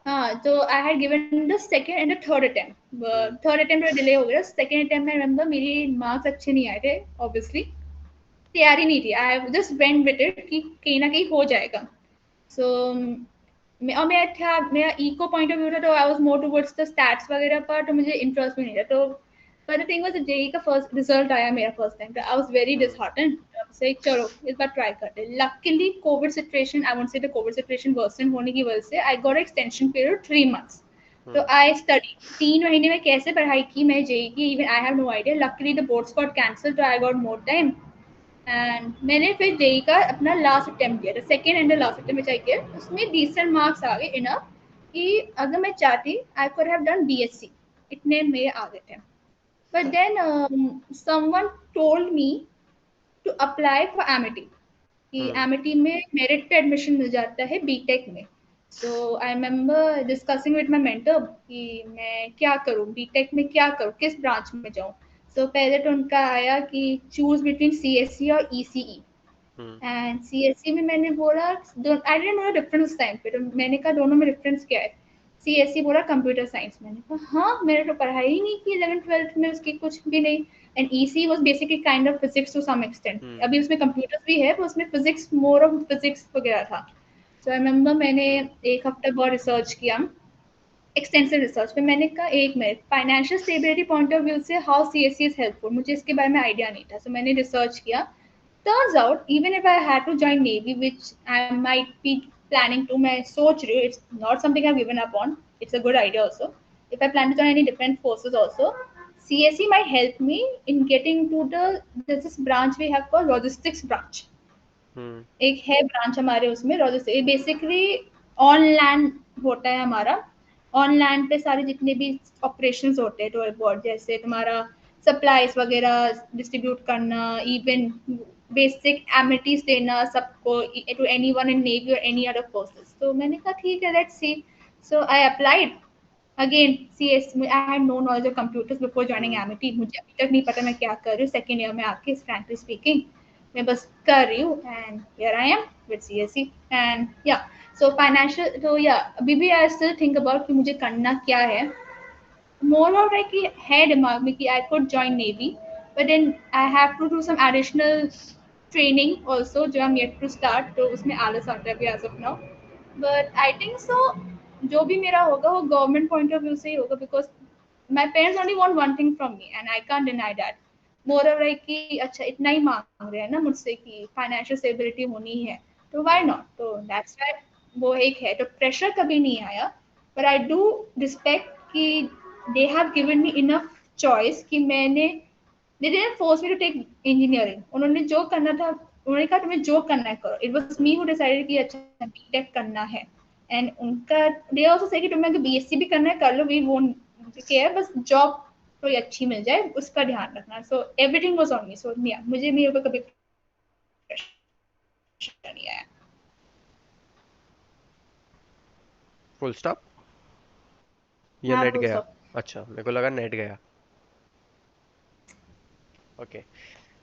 हाँ, तो I had given the second and the third attempt. Hmm. Third attempt delay हो गया, सेकंड अटेम्प्ट में रिमेम्बर मेरे मार्क्स अच्छे नहीं आए थे ऑब्वियसली। तैयारी नहीं थी, I just went with it कि कहीं ना कहीं हो जाएगा। सो और मेरा था, मेरा इको पॉइंट ऑफ व्यू था, तो I was more towards the stats वगैरह पर, तो मुझे इंटरेस्ट भी नहीं था। तो पर द थिंग वाज जेई का फर्स्ट रिजल्ट आया मेरा फर्स्ट टाइम, तो I was very hmm. Disheartened. से चलो इस बार ट्राई करते। Luckily covid situation, I won't say the covid situation worsen होने की वजह से I got extension period 3 months। तो हम्म। आई स्टडी 3 महीने में कैसे पढ़ाई की मैं जेई की, even I have no idea. Luckily the boards got cancelled, तो I got more time. And मैंने फिर जेई का अपना लास्ट अटेम्प्ट दिया था, सेकेंड एंड लास्ट अटेम्प्ट में चाहिए, उसमें डिसेंट मार्क्स आ गए इनफ कि अगर मैं चाहती I could have done BSc, इतने मेरे आ गए थे। But then someone told me to apply for Amity, कि हम्म। एमिटी में मेरिट पे एडमिशन मिल जाता है बीटेक में। So I remember discussing with my mentor कि मैं क्या करूँ, बीटेक में क्या करूँ, किस ब्रांच में जाऊँ। सो पहले तो उनका आया कि चूज बिटवीन सीएससी और ईसीई। हम्म। एंड सीएससी में मैंने बोला, आई डिडंट नो डिफरेंस उस टाइम पे, तो मैंने कहा दोनों में डिफरेंस क्या है। सीएससी बोला कंप्यूटर साइंस। मैंने कहा हाँ, मैंने तो पढ़ाई ही नहीं की 11th 12th में उसकी कुछ भी नहीं। And EC was basically kind of physics to some extent, hmm. अभी उसमें कंप्यूटर्स भी है पर उसमें फिजिक्स, मोर ऑफ फिजिक्स वगैरह था। सो आई रिमेम्बर मैंने हम्म। 1 हफ्ता बहुत रिसर्च किया, एक्सटेंसिव रिसर्च पे। मैंने कहा एक minute, financial stability point of view से हाउ सीएससी इज हेल्पफुल, मुझे इसके बारे में आइडिया नहीं था। सो मैंने रिसर्च किया। Turns out, even if I had to join Navy, which I might be planning to, मैं सोच रही हूँ, it's not something I've given up on. It's a good idea also. If I plan to join any defense forces also, CSE might help me in getting to the, there's this branch we have called logistics branch. हम्म। एक है branch हमारे उसमें logistic, basically on land होता है हमारा। On land पे सारे जितने भी ऑपरेशंस होते हैं, तो अबाउट जैसे तुम्हारा सप्लाईज वगैरह डिस्ट्रीब्यूट करना, इवन बेसिक एमिटीज देना सबको, to any one in navy और एनी अदर फोर्सेस। तो मैंने कहा ठीक है, let's see. So I applied again CS। I had no knowledge of computers before joining hmm. Amity, मुझे अभी तक नहीं पता मैं क्या कर रही हूँ सेकेंड ईयर में आके, फ्रैंकली स्पीकिंग। मैं बस कर रही हूँ and here I am with CSC. And या सो फाइनेंशियल, तो या अभी भी आई स्टिल थिंक अबाउट कि मुझे करना क्या है। मोर और है कि है दिमाग में कि I could join navy, but then I have to do some additional training also, जो I am yet to start, तो उसमें आलस आता है अभी as of now. But I think so जो भी मेरा होगा वो गवर्नमेंट पॉइंट ऑफ व्यू से ही होगा, because my parents only want one thing from me and I can't deny that. More और लाइक कि अच्छा इतना ही मांग रहे हैं ना मुझसे कि फाइनेंशियल स्टेबिलिटी होनी है, तो वाई हम्म। नॉट। तो दैट्स वाई वो एक है, तो प्रेशर कभी नहीं आया। पर आई डू रिस्पेक्ट कि they have given me enough choice कि मैंने, they didn't force me to take engineering. उन्होंने जो करना था, उन्होंने कहा तुम्हें जो करना है करो। It was me who decided कि अच्छा बीटेक करना है। एंड उनका दे आल्सो से कि तुम्हें अगर बीएससी भी करना है कर लो, वी वोंट केयर, बस जॉब कोई अच्छी मिल जाए उसका ध्यान रखना। So everything was on me. So मुझे मेरे ऊपर कभी प्रेशर नहीं आया। फुल स्टॉप या हाँ, नेट फुल गया? स्टॉप। अच्छा, मेरे को लगा नेट गया। Okay.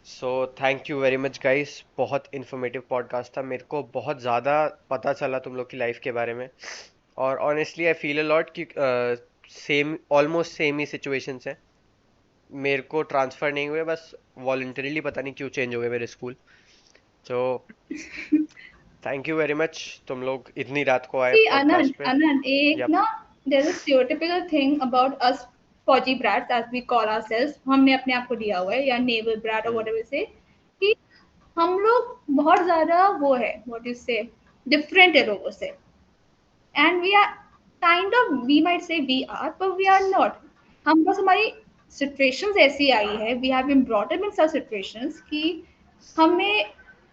So thank you very much guys, बहुत इन्फॉर्मेटिव पॉडकास्ट था, मेरे को बहुत ज़्यादा पता चला तुम लोग की लाइफ के बारे में। और honestly I feel a lot कि सेम, ऑलमोस्ट सेम ही सिचुएशंस हैं। मेरे को ट्रांसफ़र नहीं हुए, बस वॉलंटरीली पता नहीं क्यों चेंज हो गए मेरे स्कूल। तो थैंक यू वेरी मच, तुम लोग इतनी रात को आए See, पॉडकास्ट पे। Anand, एक यप। ना, there's a stereotypical thing about us फौजी brats as we call ourselves, हमने अपने आप को दिया हुआ है, या naval brat or hmm. whatever से, कि हम लोग बहुत ज्यादा वो है, what you say, different है लोगों से। And we are kind of, we might say we are, but we are not। हम बस हमारी situations ऐसी आई है, we have been brought up in such situations कि हमें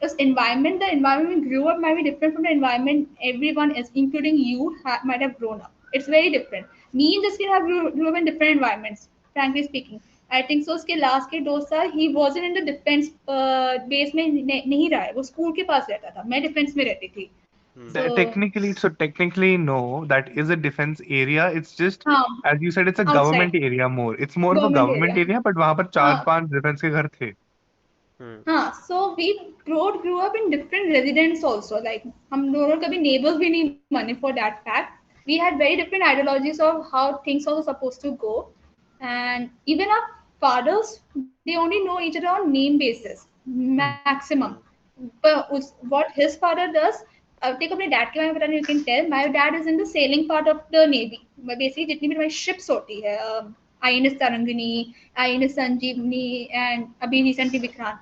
उस environment, the environment we grew up might be different from the environment everyone else, including you, might have grown up. It's very different. Me and Jaskin have grew up in different environments, frankly speaking. I think so उसके last के 2 साल he wasn't in the defense base में नहीं रहा है, वो school के पास रहता था, मैं डिफेंस में रहती थी। हम्म। So Technically, no, that is a defense area. It's just, हाँ, as you said, it's a outside government area more. It's more of a government government area. area, but वहाँ पर हाँ, चार पांच डिफेंस के घर थे. हम्म हाँ, so we grew up in different residents also. Like हम दोनों कभी neighbors भी नहीं बने for that fact. We had very different ideologies of how things are supposed to go, and even our fathers they only know each other on name basis maximum. Hmm What his father does, take अपने dad के बारे में पता नहीं, you can tell my dad is in the sailing part of the navy. Basically जितनी भी हमारी ships होती है, INS Tarangini, INS Sanjeevani, and अभी recently विक्रांत,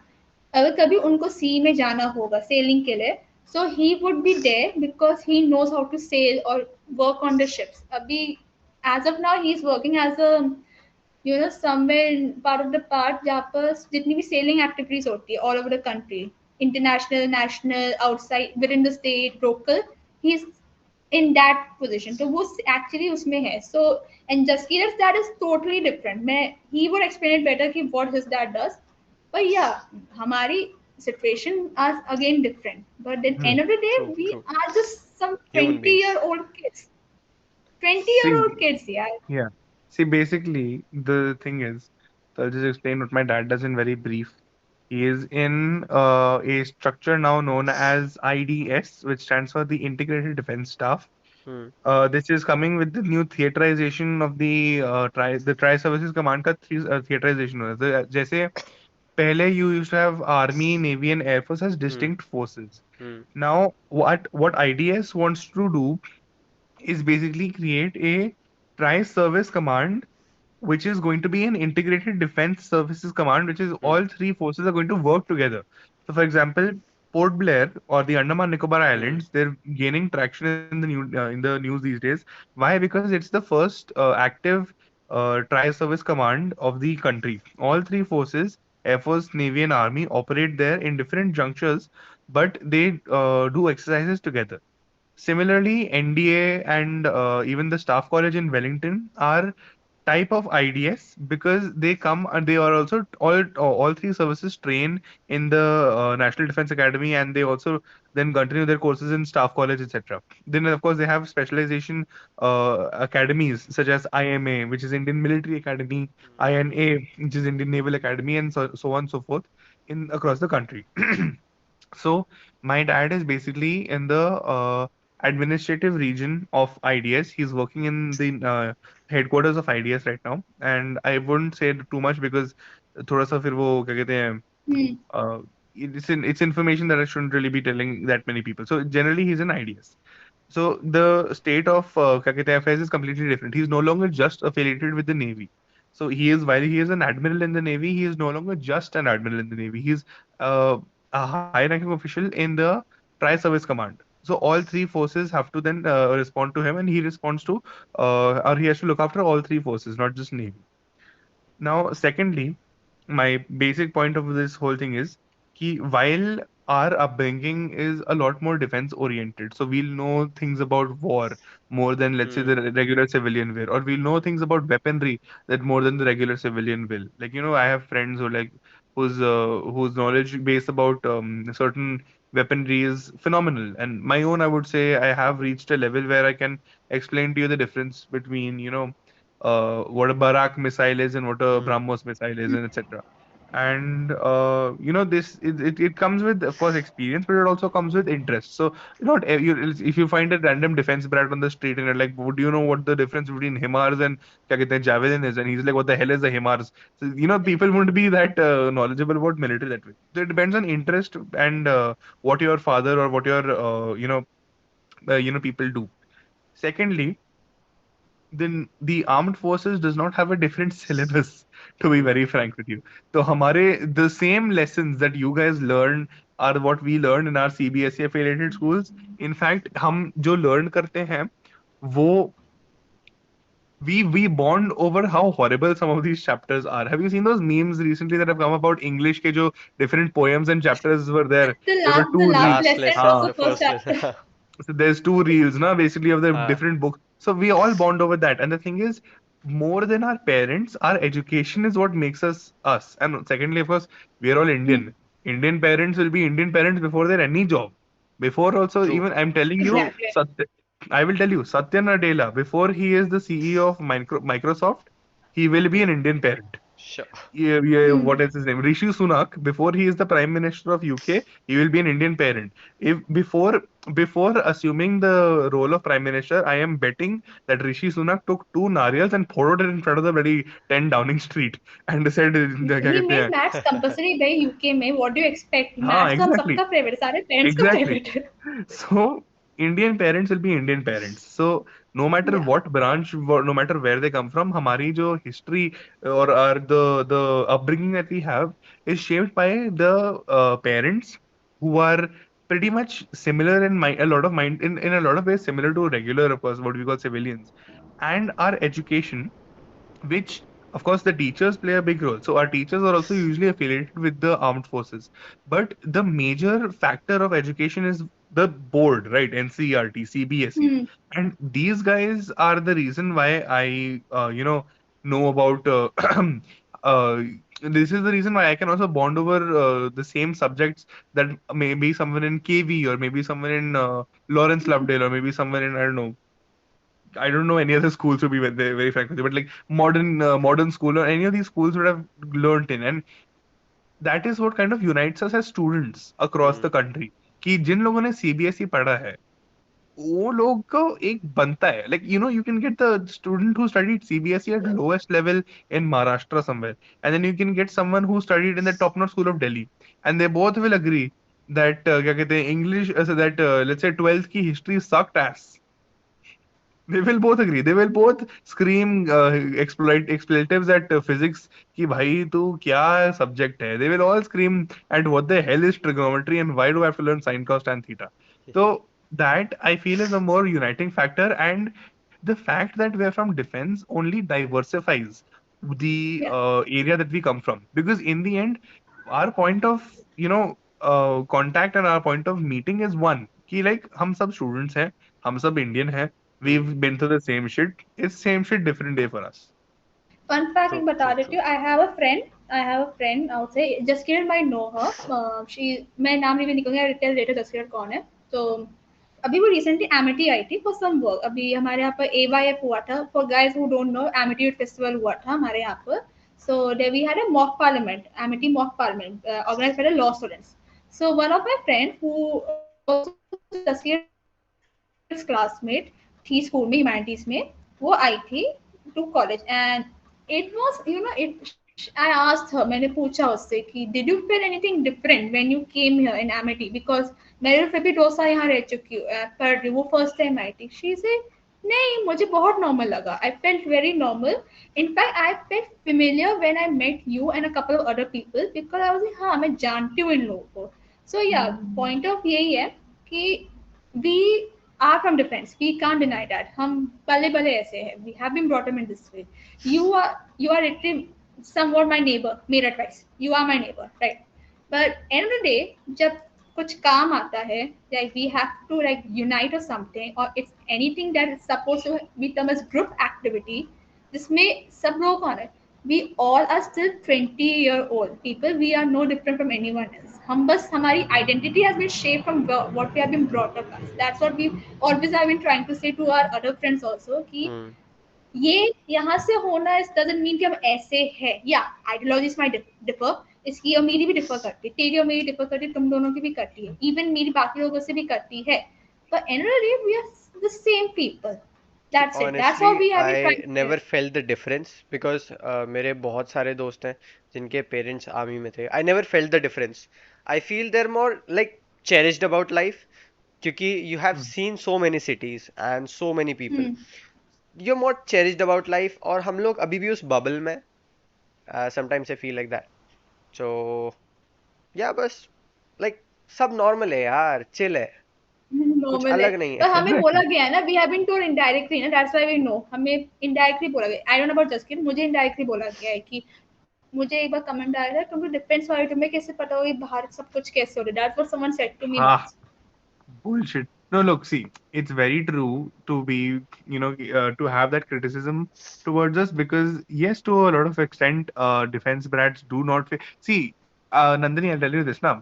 अगर कभी उनको सी में जाना होगा सेलिंग के लिए, so he would be there because he knows how to sail और वर्क ऑन द शिप्स. अभी as of now he is working as a somewhere in part of the part जहाँ पर जितनी भी सेलिंग एक्टिविटीज होती है all over the country, international, national, outside, within the state, local, he is in that position. तो वो actually उसमें है. So and Jaskirat's dad is totally different. मैं he would explain it better कि what his dad does. But yeah, हमारी situation are again different. But at the Hmm. end of the day, true we true are just some human beings 20-year-old kids. 20-year-old See, kids, yeah. yeah. See, basically, the thing is, so I'll just explain what my dad does in very brief. He is in a structure now known as IDS, which stands for the Integrated Defense Staff. Hmm This is coming with the new theaterization of the Tri Services Command का theaterization हो रहा है. तो जैसे पहले you used to have Army, Navy, and Air Force as hmm distinct forces. Hmm Now, what IDS wants to do is basically create a tri-service command, which is going to be an integrated defense services command, which is hmm all three forces are going to work together. So, for example, Port Blair or the Andaman Nicobar hmm Islands, they're gaining traction in the news these days. Why? Because it's the first active tri-service command of the country. All three forces, Air Force, Navy, and Army, operate there in different junctures, but they do exercises together. Similarly, NDA and even the Staff College in Wellington are type of IDS because they come and they are also all three services train in the National Defense Academy, and they also then continue their courses in Staff College, etc. Then of course they have specialization academies such as IMA, which is Indian Military Academy, INA, which is Indian Naval Academy, and so on and so forth in across the country. So my dad is basically in the administrative region of IDS. He's working in the headquarters of IDS right now, and I wouldn't say too much because थोड़ा सा फिर वो क्या कहते हैं Hmm. uh, it's information that I shouldn't really be telling that many people. So generally he's in IDS. So the state of क्या कहते हैं affairs is completely different. He's no longer just affiliated with the Navy. So he is while he is an admiral in the Navy, he is no longer just an admiral in the Navy. He's uh, a high-ranking official in the Tri-Service Command. So all three forces have to then respond to him, and he responds to, or he has to look after all three forces, not just Navy. Now, secondly, my basic point of this whole thing is कि while our upbringing is a lot more defense oriented, so we'll know things about war more than let's say hmm the regular civilian will, or we'll know things about weaponry that more than the regular civilian will. Like I have friends who like whose knowledge base about certain weaponry is phenomenal, and my own I would say I have reached a level where I can explain to you the difference between what a Barak missile is and what a hmm BrahMos missile is, and etc. And this it comes with, of course, experience, but it also comes with interest. So not if you find a random defense brat on the street and you're like, would you know what the difference between HIMARS and क्या कहते हैं, javelin is? And he's like, what the hell is a HIMARS? So people wouldn't be that knowledgeable about military that way. So it depends on interest and what your father or what your people do. Secondly, then the armed forces does not have a different syllabus, to be hmm very frank with you. So the same lessons that you guys learn are what we learn in our CBSE affiliated schools. In fact, हम जो learn करते हैं वो we bond over how horrible some of these chapters are. Have you seen those memes recently that have come about English के जो different poems and chapters were there? There were The two last reels. Last lesson lesson was हाँ. the the first first chapter. Lesson So there's two reels, na, basically of the हाँ different books. So we all bond over that. And the thing is, more than our parents, our education is what makes us us. And secondly, of course, we are all Hmm. Indian. Indian parents will be Indian parents before they're any job. Before also, true even I'm telling you, Exactly. I will tell you, Satya Nadella, before he is the CEO of Microsoft, he will be an Indian parent. Sure. Yeah, Hmm. what is his name? Rishi Sunak. Before he is the Prime Minister of UK, he will be an Indian parent. If before assuming the role of Prime Minister, I am betting that Rishi Sunak took two nariyals and poured it in front of the bloody 10 Downing Street and said, "क्या He कहते made हैं?" maths compulsory by UK में. What do you expect? हाँ, Maths तो हम exactly, सबका favorite है, सारे parents का exactly. favorite है. So Indian parents will be Indian parents. So no matter Yeah. what branch, no matter where they come from, हमारी जो history or our the upbringing that we have is shaped by the parents who are pretty much similar in mind, a lot of mind in a lot of ways similar to regular, of course, what we call civilians, and our education, which of course the teachers play a big role. So our teachers are also usually affiliated with the armed forces, but the major factor of education is the board, right? NCERT, CBSE. Hmm. And these guys are the reason why I know about uh, this is the reason why I can also bond over the same subjects that maybe someone in KV, or maybe someone in Lawrence Lovedale, or maybe someone in, I don't know any other schools, to be very frank with you, but like modern school or any of these schools would have learned in, and that is what kind of unites us as students across Hmm. the country. कि जिन लोगों ने CBSE पढ़ा है, वो लोग को एक बनता है, like you can get the student who studied CBSE at lowest level in Maharashtra somewhere, and then you can get someone who studied in the top notch school of Delhi, and they both will agree that क्या कहते हैं English, so that let's say 12th की history sucked ass. They will both agree. They will both scream expletives at physics कि भाई तू क्या subject है. They will all scream at what the hell is trigonometry and why do I have to learn sine, cos, tan, theta. So that I feel is a more uniting factor, and the fact that we are from defense only diversifies the Yeah. area that we come from, because in the end our point of contact and our point of meeting is one, कि like हम सब students हैं, हम सब Indian हैं, Hmm. we've been through the same shit. It's same shit, different day for us. Fun fact True, मैं बता true, देती true. हूँ. I have a friend. I would say Jaskiran might know her. She मैं नाम नहीं निकलूंगी. I will tell later Jaskiran कौन है. तो अभी वो recently Amity आई थी for some work. अभी हमारे यहाँ पर AYF हुआ था. For guys who don't know, Amity Youth Festival हुआ था हमारे यहाँ पर. So there we had a mock parliament, Amity mock parliament, organized by the law students. So one of my friends who also Jaskiran's classmate थी school में humanities में, वो आई थी to college, and it was I asked her, मैंने पूछा उससे कि did you feel anything different when you came here in Amity, because मैं फिर भी 2 साल यहाँ रह चुकी हूँ, पर वो फर्स्ट टाइम आई थी. शी से नहीं, मुझे बहुत नॉर्मल लगा. I felt very normal. In fact I felt familiar when I met you and a couple of other people, because I was हाँ मैं जानती हूँ इन लोगों को. सो या पॉइंट ऑफ यही है कि we are from defense. We can't deny that. हम पले पले ऐसे हैं. We have been brought up in this way. You are literally somewhat my neighbor. Mere advice. You are my neighbor, right? But end of the day, जब कुछ काम आता है, like we have to like unite or something, or it's anything that is supposed to become as group activity, जिसमें सब लोग कौन है? We all are still 20-year old people. We are no different from anyone else. हम बस हमारी identity has been shaped from what we have been brought up as. That's what we always have been trying to say to our other friends also कि Hmm. ये यहाँ से होना इस doesn't mean कि हम ऐसे हैं. या आइडियोलॉजीज माइट डिफर. इसकी और मेरी भी डिफर करती है, तेरी और मेरी डिफर करती है, तुम दोनों की भी करती है, इवन मेरी बाकी लोगों से भी करती है. पर end of the day we are the same people. See, that's it. That's how honestly, we have been I trying to never say. felt the difference because मेरे बहुत सारे दोस्त हैं जिनके पेरेंट्स आर्मी में थे. I never felt the difference. I feel they're more like cherished about life क्योंकि you have Hmm. seen so many cities and so many people. Hmm. You're more cherished about life और हम लोग अभी भी उस bubble में. Sometimes I feel like that. So yeah, बस like सब normal है यार, chill है, कुछ नॉर्मल है. अलग नहीं पर है. हमें बोला Exactly. गया है ना, we have been told indirectly ना, दैट्स व्हाई वी नो. हमें इनडायरेक्टली बोला गया. I don't know about Justin, मुझे इनडायरेक्टली बोला गया है कि मुझे एक बार कमेंट आया था, तुमको डिफेंस वाले तुम्हें कैसे पता होगा बाहर सब कुछ कैसे हो रहा है. That's what someone said to me Ha, once. bullshit. No, look, see, it's very true to be, to have that criticism towards us, because yes, to a lot of extent, defense brats do not see. Nandini, I'll tell you this now.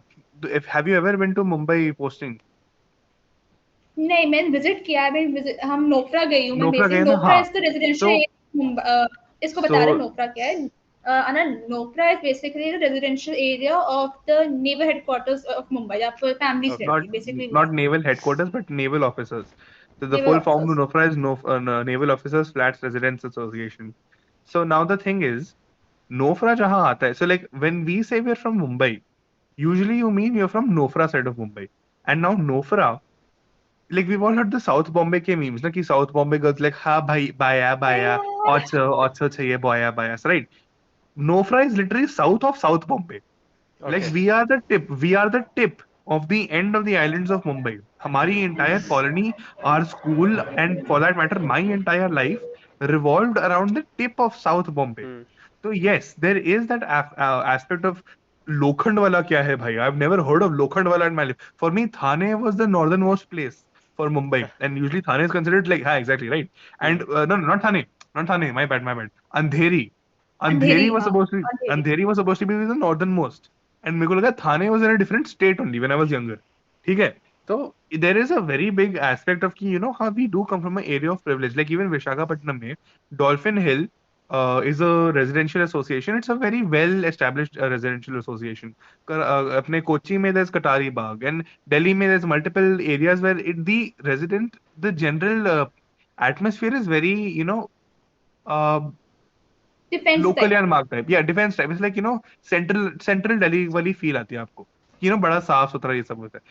If have you ever been to Mumbai posting? नहीं, मैंने visit किया है. मैं visit हम नोफ्रा गई हूँ. मैं Nofra basic गए ना, नोफ्रा हाँ. Is the residential So area. इसको बता रहे so हैं नोफ्रा क्या है. Nopra is basically the residential area of the naval headquarters of Mumbai, जहाँ पर families Okay. Not रहती है, basically not वो naval headquarters, but naval officers. So the naval full form of officers. NOFRA is Naval Officers Flats Residents Association. So now the thing is, NOFRA जहाँ आता है, so like when we say we're from Mumbai, usually you mean you're from NOFRA side of Mumbai. And now NOFRA, like we've all heard the South Bombay के memes, ना कि South Bombay girls like हाँ भाई बाया बाया अच्छा चाहिए boya bias, right? NOFRA is literally south of South Bombay. Like Okay. we are the tip of the end of the islands of Mumbai. हमारी Hmm. entire colony, our school, and for that matter, my entire life revolved around the tip of South Bombay. Hmm. So yes, there is that aspect of Lokhand wala kya hai bhai? I've never heard of Lokhand wala in my life. For me, Thane was the northernmost place for Mumbai, and usually Thane is considered like, ha, exactly right. Hmm. And no, not Thane, not Thane. My bad. Andheri, Andheri Andheri was हाँ supposed to be Andheri. Andheri was supposed to be the northernmost, and मेरे को लगा Thane was in a different state only when I was younger. ठीक है? So there is a very big aspect of कि how we do come from an area of privilege. Like even Visakhapatnam में Dolphin Hill is a residential association. It's a very well established residential association. अपने कोची में there's Katari Bagh, and Delhi में there's multiple areas where the general atmosphere is very uh, defence local type. and mark type. Yeah, defense type. It's like central Delhi वाली feel आती है आपको. बड़ा साफ सुथरा ये सब होता है.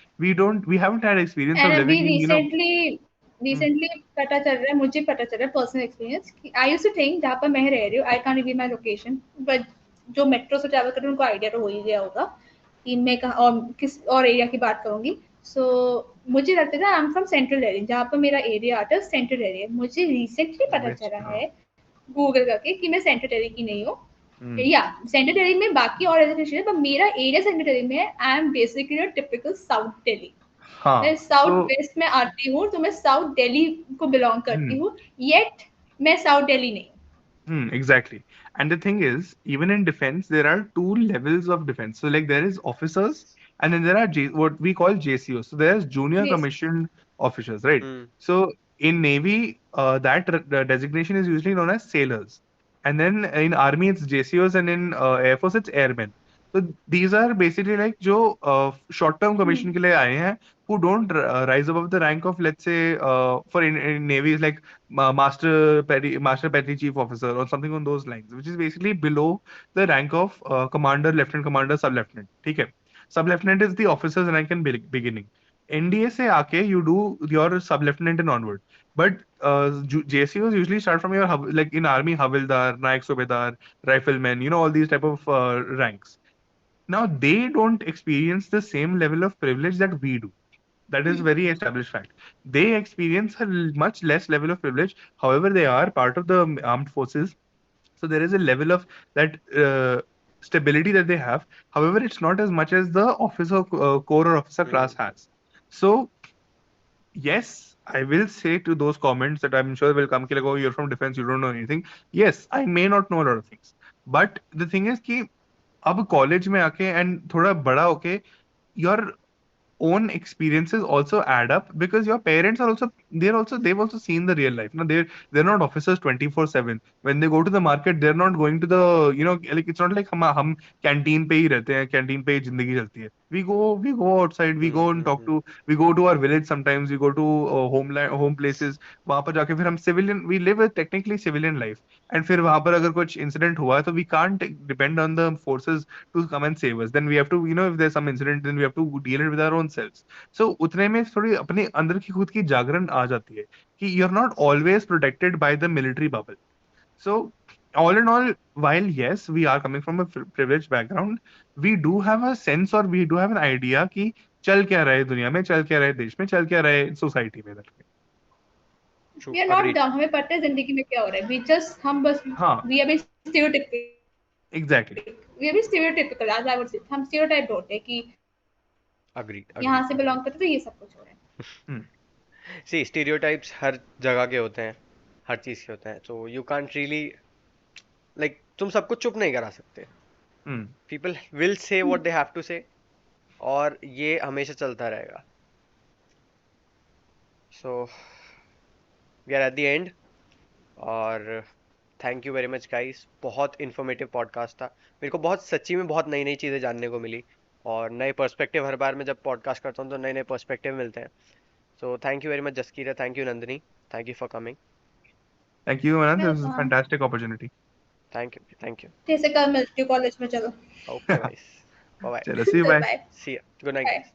We haven't had experience of and अभी living in hmm, रिसेंटली पता चल रहा है, मुझे पता चल रहा है पर्सनल एक्सपीरियंस कि आई यूज्ड टू थिंक जहाँ पर मैं रह रही हूँ, आई can't reveal my location, but जो मेट्रो से ट्रैवल कर रहे हैं उनको आइडिया तो हो ही गया होगा कि मैं कहाँ और किस और एरिया की बात करूंगी. सो मुझे लगता था I am from central Delhi, जहाँ पर मेरा एरिया आता है सेंट्रल एरिया. मुझे रिसेंटली पता which चला है गूगल करके कि मैं सेंट्रल दिल्ली की नहीं हूँ. hmm, या सेंट्रल दिल्ली में बाकी और एजुकेशन है, पर मेरा एरिया सेंट्रल दिल्ली में है. I am basically typical south Delhi. मैं हाँ. साउथ So वेस्ट में आती हूँ, तो मैं साउथ दिल्ली को बिलोंग करती hmm, हूँ. येट मैं साउथ दिल्ली नहीं हूँ. exactly. And the thing is, even in defense, there are two levels of defense. So, like, there is officers, and then there are what we call JCOs. So, there's junior ji. commissioned officers, right? Hmm. So, in Navy, the designation is usually known as sailors. And then in Army, it's JCOs, and in Air Force, it's airmen. So, these are basically like जो short-term commission के लिए आए हैं, who don't rise above the rank of, let's say, in Navy is like Master Petty Chief Officer or something on those lines, which is basically below the rank of Commander, Lieutenant Commander, Sub Lieutenant. ठीक है? Sub Lieutenant is the officer's rank in beginning. NDA से आके you do your Sub Lieutenant and onward. But JCOs usually start from your like in Army Havildar, Naik Subedar, Rifleman, all these type of ranks. Now they don't experience the same level of privilege that we do. That is very established fact. They experience a much less level of privilege. However, they are part of the armed forces, so there is a level of that stability that they have. However, it's not as much as the officer corps or officer Hmm. class has. So yes, I will say to those comments that I'm sure will come कि like, oh, you're from defense, you don't know anything. Yes, I may not know a lot of things, but the thing is कि अब college में आके and थोड़ा बड़ा होके your own experiences also add up because your parents are also they've also seen the real life. No, they're not officers 24/7. When they go to the market, they're not going to the like it's not like हम canteen पे ही रहते हैं, canteen पे ही जिंदगी चलती है. We go outside, we Hmm. go and Hmm. talk Hmm. to we go to our village sometimes, we go to home places. वहां पर जाके फिर हम civilian we live a technically civilian life. And फिर वहां पर अगर कुछ incident हुआ तो we can't depend on the forces to come and save us. Then we have to, if there's some incident, then we have to deal it with our own selves. So उतने में थोड़ी अपने अंदर की खुद की जागरण आ जाती है कि you're not always protected by the military bubble. So all in all, while yes, we are coming from a privileged background, we do have a sense or we do have an idea कि चल क्या रहा है दुनिया में, चल क्या रहा है देश में, चल क्या रहा है सोसाइटी में. True. We are not Agreed. Dumb, हमें पता है जिंदगी में क्या हो रहा है. वी जस्ट हम बस हाँ, we are stereotypic. exactly. We are stereotypical as I would say. हम स्टीरियोटाइप होते हैं कि Agreed. यहाँ Agreed. से Agreed. बिलोंग करते तो ये सब कुछ हो रहा है. Hmm. See, stereotypes हर जगह के होते हैं, हर चीज़ के होते हैं. So you can't really like तुम सबको चुप नहीं करा सकते. Hmm. People will say what they have to say, और ये हमेशा चलता रहेगा. So we are at the end, और thank you very much guys, बहुत इन्फॉर्मेटिव पॉडकास्ट था। मेरे को बहुत सच्ची में बहुत नई नई चीज़ें जानने को मिली, और नए पर्सपेक्टिव, हर बार मैं जब पॉडकास्ट करता हूँ तो नए नए पर्सपेक्टिव मिलते हैं। So thank you very much Jaskira, thank you Nandini, thank you for coming. Thank you, Anand. This was a welcome. fantastic opportunity. Thank you, thank you. जैसे कल मिलती हूँ कॉलेज में, चलो। Okay guys, bye bye. Chalo, see you. Bye. Bye. See you, good night bye. Guys.